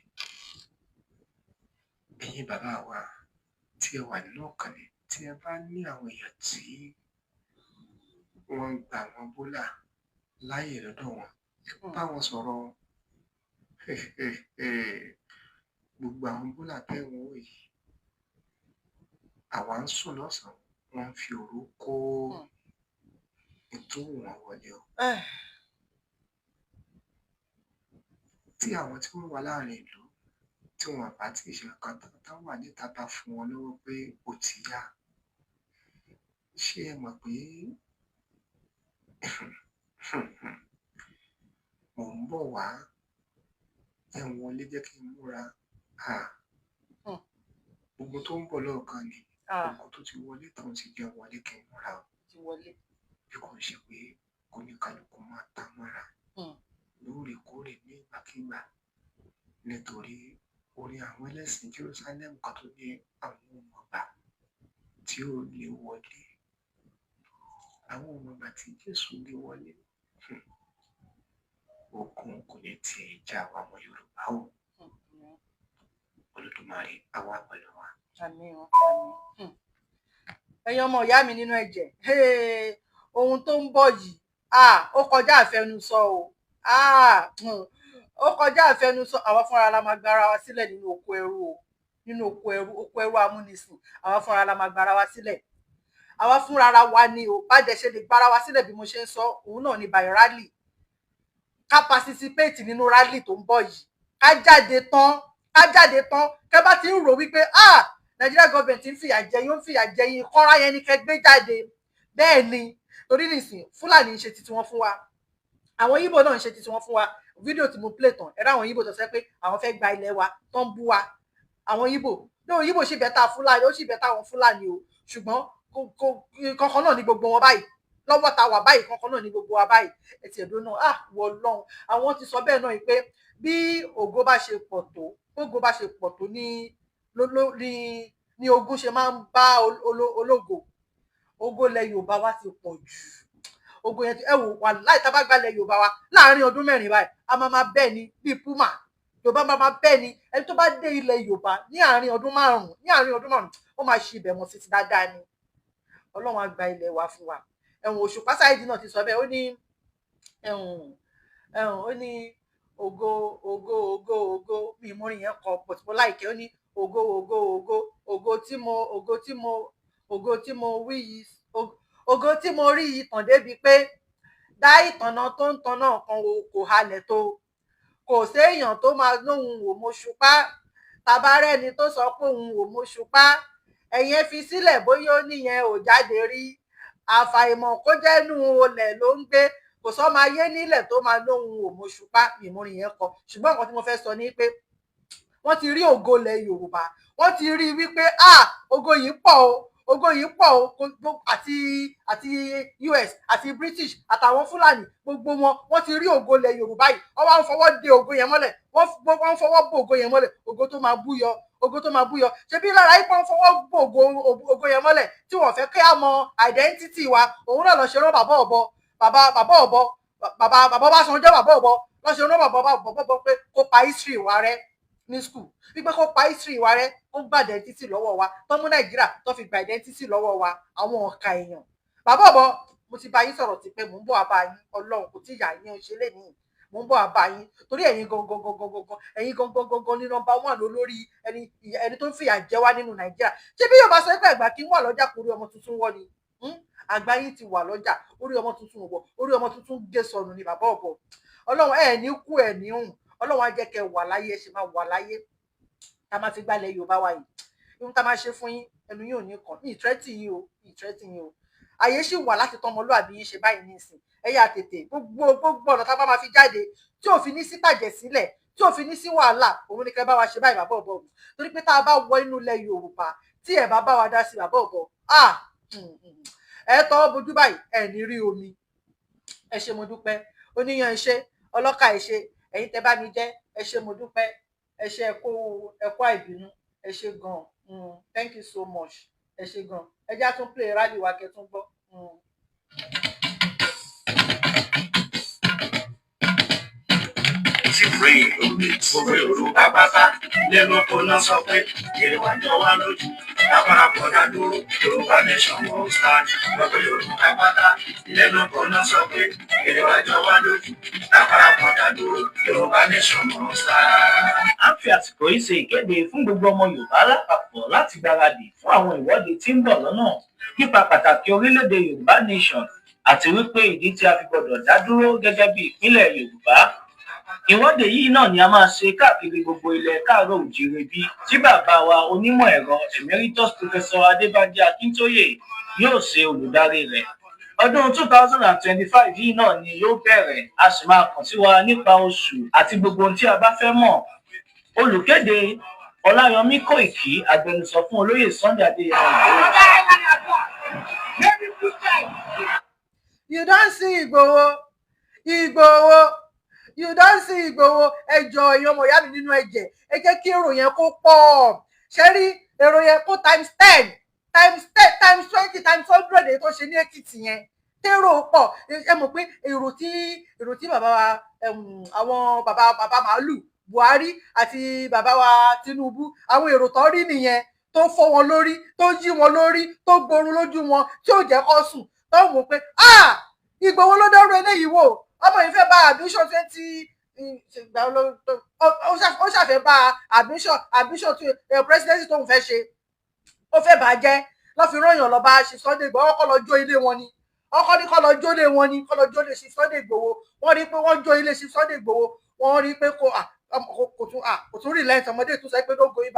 Ẹ̀yin bàbá wa tí ẹ wà nínú ọ̀kànnì tí ẹ bá ní àwọn èèyàn tí wọ́n ń gba àwọn bólà láyè lọ́dọ̀ wọn ẹ bá wọn sọ̀rọ̀. Gbogbo àwọn bólà bẹ́ẹ̀ wọ́n wò yìí àwa ń sùn lọ́sàn-án wọ́n ń fi òru kó ètò wọn wọlé o. Tí àwọn tí wọ́n wà láàrin ìlú tí wọ́n bá ti ṣe nǹkan tán wà níta bá fún wọn lọ́wọ́ pé ó ti yá. Ṣé ẹ mọ̀ pé mò ń bọ̀ wá ẹ wọlé jẹ́ kí n múra. Gbogbo tó ń bọ̀ lọ́ọ̀kan ni gbogbo tó ti wọlé tán ti jẹ́ wọlé kí n múra o. Bí kò ṣe pé kò ní kálukú máa ta mọ́ra lóòrèkóòrè ní ìgbàkigbà nítorí orí àwọn ẹlẹ́sìn Jerusalem kan tó ní àwọn ọmọọba tí ó lè wọlé. Àwọn ọmọọba tí Jésù lè wọlé. Ogun kò ní tiẹ̀ jà wá ọmọ Yorùbá o. Olódùmarè á wà pẹ̀lú wa. Àmín o, àmín. Ẹ̀yin ọmọ ìyá mi nínú ẹ̀jẹ̀ ohun tó ń bọ̀ yìí ó kọjá àfẹnusọ o. Ó kọjá àfẹnusọ. Àwa fúnra la máa gbára wa sílẹ̀ nínú oko ẹrú o. Nínú oko ẹrú amúnisìn àwa fúnra la máa gbára wa sílẹ̀. Àwa fúnra ara wa ni o. Bá dẹ̀ ṣe lè gbára wa sílẹ̀ bí mo ṣe ń sọ òun náà ni by rally. Ká participate nínú rally tó ń bọ̀ yìí. Ká jáde tán kẹ́ bá ti ń rò wípé Nigeria government ń fìyà jẹ yín kọ́ra yẹn ni kẹ́ gbé jáde. Bẹ́ẹ̀ ni torí nìsín Fúlàní ń ṣe titi wọn fún wa, àwọn Yíbò náà ń ṣe titi wọn fún wa. Fídíò tí mo play tán ẹ̀rọ àwọn Yíbò tó sọ pé àwọn fẹ́ gba ilẹ̀ wa tó ń bú wa. Àwọn Yíbò sì bẹ́tà Fúlàní ó sì bẹ́tà àwọn Fúlàní o ṣùgbọ́n kankan náà ni gbogbo wọn báyìí lọ́wọ́ ta wà báyìí kankan náà ní gbogbo wa báyìí ẹ ti ẹ̀dùn náà wọ lọ́hùn àwọn ti sọ bẹ́ẹ̀ náà pé bí ògo bá ṣe pọ̀ tó ògo bá ṣe pọ̀ tó ní ogun ṣe máa ń bá ológo ògo ilẹ̀ Yorùbá wa ti pọ̀ jù ògo yẹn ẹ wò wà láì tá bá gbalẹ̀ Yorùbá wa láàárín ọdún mẹ́rin báyìí a máa bẹ́ẹ̀ ni bíi puma Yorùbá máa bẹ́ẹ̀ ni ẹni tó bá dé ilẹ̀ Yorùbá ní àárín ọdún márùn-ún ó máa ṣe ibẹ̀ mọ́ sí ti dáadáa ni Ọlọ́run á gba ilẹ̀ wa fún wa ẹ̀wọ̀n Òṣùpá Sáìdì náà ti sọ bẹ́ẹ̀ ó ní ó ní ògo mi ìmọ̀rin yẹn kọ but mo láìkẹ́ ó ní ògo tí mo wí yìí ògo tí mo rí yìí tàn débi pé dá ìtànà tó ń tan náà kan kò halẹ̀ tó kò séèyàn tó máa lóhun wò mo ṣùpá tabarẹ́ni tó sọ pé òun wò mo ṣùpá ẹ̀yẹn fi sílẹ̀ bóyá ó níyẹn ò jáde rí àfàìmọ̀ kó jẹ́nu olè ló ń gbé kò sọ́mọ ayé nílẹ̀ tó máa lóhun wò mo ṣùpá ìmúrin yẹn kọ ṣùgbọ́n nǹkan tí mo fẹ́ sọ ni pé wọ́n ti rí ògo ilẹ̀ Yorùbá wọ́n ti rí wípé ògo yìí pọ̀ o àti US àti British àtàwọn Fúlàní gbogbo wọ́n ti rí ògo ilẹ̀ Yorùbá yìí wọ́n wá ń fọwọ́ de ògo yẹn mọ́lẹ̀ wọ́n ń fọwọ́ bò ògo yẹn mọ́lẹ̀ ògo tó máa búyọ ṣebí lára yìí wọ́n fọwọ́ bò ògo yẹn mọ́lẹ̀ tí wọ́n fẹ́ kí á mọ identity wa òun náà lọ ṣe rán bàbá Ọbásanjọ́ bàbá ọ̀bọ lọ ṣe rán bàbá pé kó pa history wa rẹ́ ní school wípé kó pa history wa rẹ́ kó gba identity lọ́wọ́ wa tó mú Nàìjíríà tó fi gba identity lọ́wọ́ wa àwọn ọ̀ka èèyàn bàbá ọ̀bọ mo ti bá yín sọ̀rọ̀ ti pé mò ń bọ̀ àbá yín Ọlọ́run kò tí ìyá yín ṣe lè ní mò ń bọ̀ àbá yín torí ẹ̀yin gangan ní nọ́mbà 1 lórí ẹni tó ń fìyà jẹ wá nínú Nàìjíríà ṣé bí Yorùbá sọ pé àgbà kí ń wà lọ́jà kórí ọmọ tuntun wọ́ ni àgbà yín ti wà lọ́jà orí ọmọ tuntun wọ̀ orí ọmọ tuntun gé sọnù ni bàbá ọ̀bọ Ọlọ́run ẹ̀ ní kú ẹ̀ ní hùn Ọlọ́run á jẹ́ kẹ́ wà láyé ẹ ṣe máa wà láyé tá máa fi gbálẹ̀ Yorùbá wa yìí ohun tá máa ṣe fún yín ẹnu yín ò ní kàn ní ìtírẹ́tì yín o àyè sì wà láti tọmọlúàbí yín ṣe báyìí nísìn ẹ yá tètè gbogbo ọ̀nà tá bá máa fi jáde tí ò fi ní sí tàjẹ̀ sílẹ̀ tí ò fi ní sí wàhálà òun ni kẹ́ bá wa ṣe báyìí bàbá ọ̀bọ torí pé tá a bá wọ inú ilẹ̀ Yorùbá tí ẹ bá wa dá sí bàbá ọ̀bọ ẹ tọ́ bojú báyìí ẹ ní rí omi ẹ ṣé mo dúpẹ́ oníyan ẹ ṣé ọlọ́kà ẹ ṣé ẹ̀yin tẹ́ bá mi jẹ́ ẹ ṣé mo dúpẹ́ ẹ ṣé ẹkọ àìbínú ẹ ṣé gan thank you so much ẹ ṣé gan ẹ já tún play rally wa kẹ́ tún gbọ́. ti rí omi gbogbo Yorùbá pátá lẹ́nu kó náà sọ pé èrè wá jọ wá lójú lábára pọ̀dà dúró Yorùbá nation won't stand gbogbo Yorùbá pátá lẹ́nu kó náà sọ pé èrè wá jọ wá lójú lábára pọ̀dà dúró Yorùbá nation won't stand. a fi àsìkò yìí ṣe ìkéde fún gbogbo ọmọ Yorùbá lápapọ̀ láti gbáradì fún àwọn ìwọ́de tí ń bọ̀ lọ́nà nípa pàtàkì orílẹ̀-èdè Yorùbá nation àti wípé ìdí tí a fi gbọdọ̀ dá dúró gẹ́gẹ́ bí ìpínlẹ̀ Yorùbá. Ìwọ́de yìí náà ni a máa ṣe káàkiri gbogbo ilẹ̀ káàárọ̀ òjìrè bí tí bàbá wa onímọ̀ ẹ̀rọ emeritus professor Adébánjí Akíntóyè yóò ṣe olùdarí rẹ̀. Ọdún 2025 yìí náà ni yóò bẹ̀rẹ̀ a sì máa kàn sí wa nípa oṣù àti gbogbo ohun tí a bá fẹ́ mọ̀. Olùkéde Ọláyọmí Kóìkí agbẹnusọ fún olóyè Sunday Adéyẹmọ You don see Igboho you don see Igboho ẹjọ èèyàn ọmọ ìyá mi nínú ẹ̀jẹ̀ ẹ jẹ́ kí èrò yẹn kó pọ̀ ṣe rí èrò yẹn kó times 10 times 20 times 100 èyí tó ṣe ní Èkìtì yẹn tèrò pọ̀ ẹ mọ̀ pé èrò tí bàbá wa àwọn bàbá màálù Buhari àti bàbá wa Tinubu àwọn èrò tó rí nìyẹn tó fọ́ wọn lórí tó yí wọn lórí tó gborun lójú wọn tí ò jẹ́ kó sùn tó wò pé Ìgbòho ló dọ́rọ̀ eléyìí wò ọmọ yìí fẹ́ bá admission 20 ó ṣàfẹ́ bá admission presidency tóun fẹ́ ṣe ó fẹ́ bàjẹ́ lọ́ fi ròyìn lọ bá ṣe Sunday Igboho ọkọ̀ lọ jó ilé wọn ni ọkọ̀ ní kọ́ lọ jó ilé wọn ni kọ́ lọ jó ilé ṣe Sunday Igboho wọ́n rí pé wọ́n jó ilé ṣe Sunday Igboho wọ́n rí pé kò tún rí lẹ́yìn ọmọdé tó sọ pé no going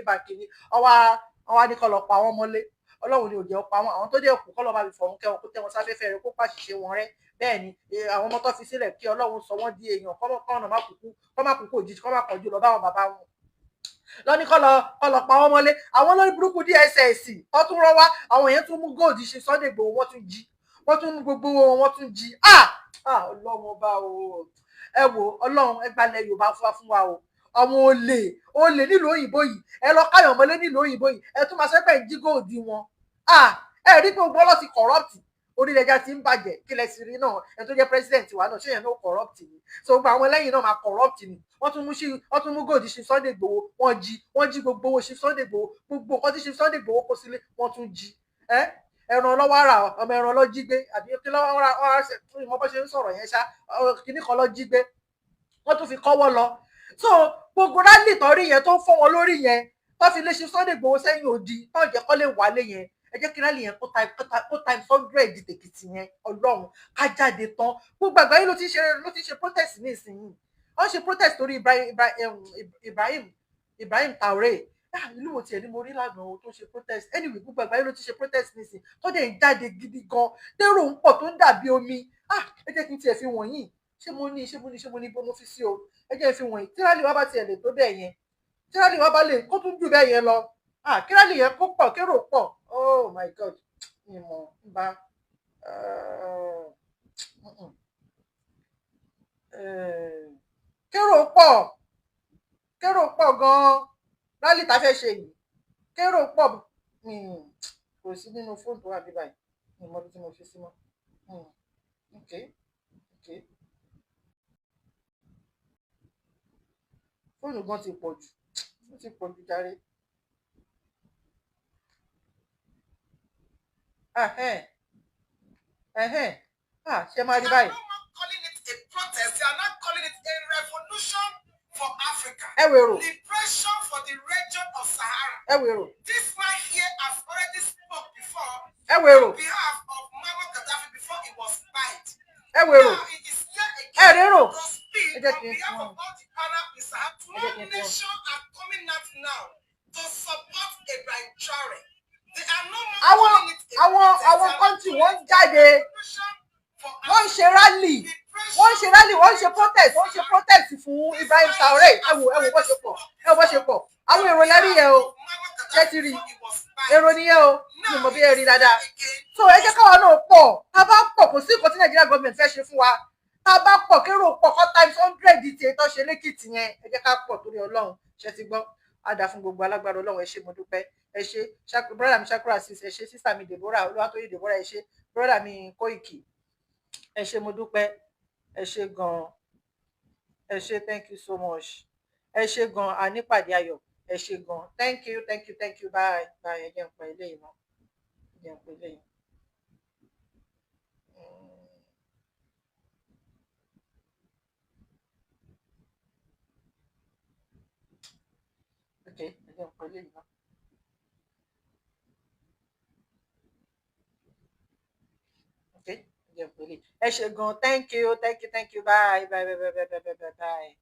back kìíní ọwọ́ ní kọ́ lọ pa àwọn ọmọlé Ọlọ́run ni ò jẹ́ pa wọn àwọn tó dé òkú kọ́ lọ́ bá fi fọ̀run kẹ́wọn kó tẹ́ wọn sáfẹ́fẹ́ rẹ kó pàṣìṣe wọn rẹ́ bẹ́ẹ̀ ni àwọn ọmọ tó fi sílẹ̀ kí Ọlọ́run sọ wọ́n di èèyàn kọ́nà má kúkú òjijì kọ́ má kọjú lọ báwọn bàbá wọn lọ́ní kọ́ lọ pa wọ́n mọ́lé àwọn lórí burúkú DSS tó tún rọ́ wá àwọn èèyàn tún mú gold ṣe Sunday Igboho wọ́n tún gbogbo wọn tún jí ọlọ́run ọba o ẹ wò ọlọ́run ẹ gbalẹ̀ Yorùbá fún wa o àwọn olè nílùú òyìnbó yìí ẹ lọ káyọ̀ mọ́lé nílùú òyìnbó yìí ẹ tún máa sẹ́pẹ̀ jí góòdì wọn ẹ rí gbogbo ọlọ́ti corrupt orílẹ̀-èdè ti ń bàjẹ́ kí lẹ sì rí náà ẹ tó jẹ́ president wa náà ṣé yẹn náà corrupt ni so gba àwọn ẹlẹ́yìn náà máa corrupt ni wọ́n tún mú góòdì ṣe Sunday Igboho wọ́n jí gbogbo owó ṣe Sunday Igboho gbogbo nǹkan tí ṣe Sunday Igboho kó sílé wọ́n tún jí ẹran ọlọ́wọ́ ara ọmọ ẹran lọ jí gbé àbí kí lọ́wọ́ ara fún ìmọ̀ bó ṣe ń sọ̀rọ̀ yẹn ṣá kíní kan lọ jí gbé wọ́n tún fi kọ́wọ́ lọ so gbogbo rálì tọ́rí yẹn tó ń fọ́ wọn lórí yẹn tó fi lè ṣe Sunday Igboho sẹ́yìn òdi tó jẹ́ kọ́ lè wálé yẹn ẹ jẹ́ kí rálì yẹn kó time 100 tèkìtì yẹn ọlọ́run ká jáde tán gbogbo àgbáyé ló ti ṣe protest ní ìsinyìí wọ́n ṣe protest torí Ibrahim Traore ìlú wo tiẹ̀ ni mo rí lánàá o tó ṣe protest anyway gbogbo àgbáyé ló ti ṣe protest nísìn tó dẹ̀ ń jáde gidi gan tẹ́rò ń pọ̀ tó ń dàbí omi ẹ jẹ́ kí n tiẹ̀ fi wọ̀nyí ṣé mo ní bó mo fi sí o ẹ jẹ́ fi wọ̀nyí tí rálì wa bá tiẹ̀ lè tó bẹ́ẹ̀ yẹn tí rálì wa bá lè kó tún jù bẹ́ẹ̀ yẹn lọ kí rálì yẹn kó pọ̀ kérò pọ̀ oh my god ìmọ̀ ń bá kérò pọ̀ gan-an rálì tá fẹ́ ṣe yìí kérò pọ̀ kò sí nínú fóònù tó wà bí báyìí ìmọ̀ bí tí mo fi sí mọ́ okay fóònù gan ti pọ̀ jù jàre ṣe máa rí báyìí. Calling it a protest, they are not calling it a revolution for Africa. Liberation for the region of Sahara. This man here has already spoke before on behalf of Muammar Gaddafi before he was knighted. Now he is here again to speak on behalf of all the Arab in Sahara. All nations are coming out now to support Ibrahim Traore. They are no more calling it a protest. Àwọn country wọ́n jáde wọ́n ṣe rally wọ́n ṣe protest fún Ibrahim Traore ẹ wò bó ṣe pọ̀ àwọn èrò lẹ́rí yẹn o ṣé ti rí èrò nìyẹn o mi mọ̀ bí ẹ rí dáadáa so ẹ jẹ́ káwọn náà pọ̀ tá a bá pọ̀ kò sí nǹkan tí Nàìjíríà gọ́ọ̀mẹ̀ntì fẹ́ ṣe fún wa tá a bá pọ̀ kérò pọ̀ kọ́ times 100 ti ètò ṣe lẹ́kìtì yẹn ẹ jẹ́ ká pọ̀ torí Ọlọ́run ṣe ti gbọ́ àdá fún gbogbo alágbára Ọlọ́run ẹ ṣé mo dúpẹ́ ẹ ṣé brother mi Shakura sis ẹ ṣé sister mi Deborah Olúwatóyè Deborah ẹ ṣé brother mi Koiki ẹ ṣé mo dúpẹ́ ẹ ṣé gan ẹ ṣé thank you so much ẹ ṣé gan ànípàdé ayọ̀ ẹ ṣé gan thank you bye ẹ jẹ́ n pa eléyìí mọ́ ẹ jẹ́ n pa eléyìí. Okay, ẹ jẹ́ n pa eléyìí mọ́. Okay, ẹ ṣé gan thank you bye.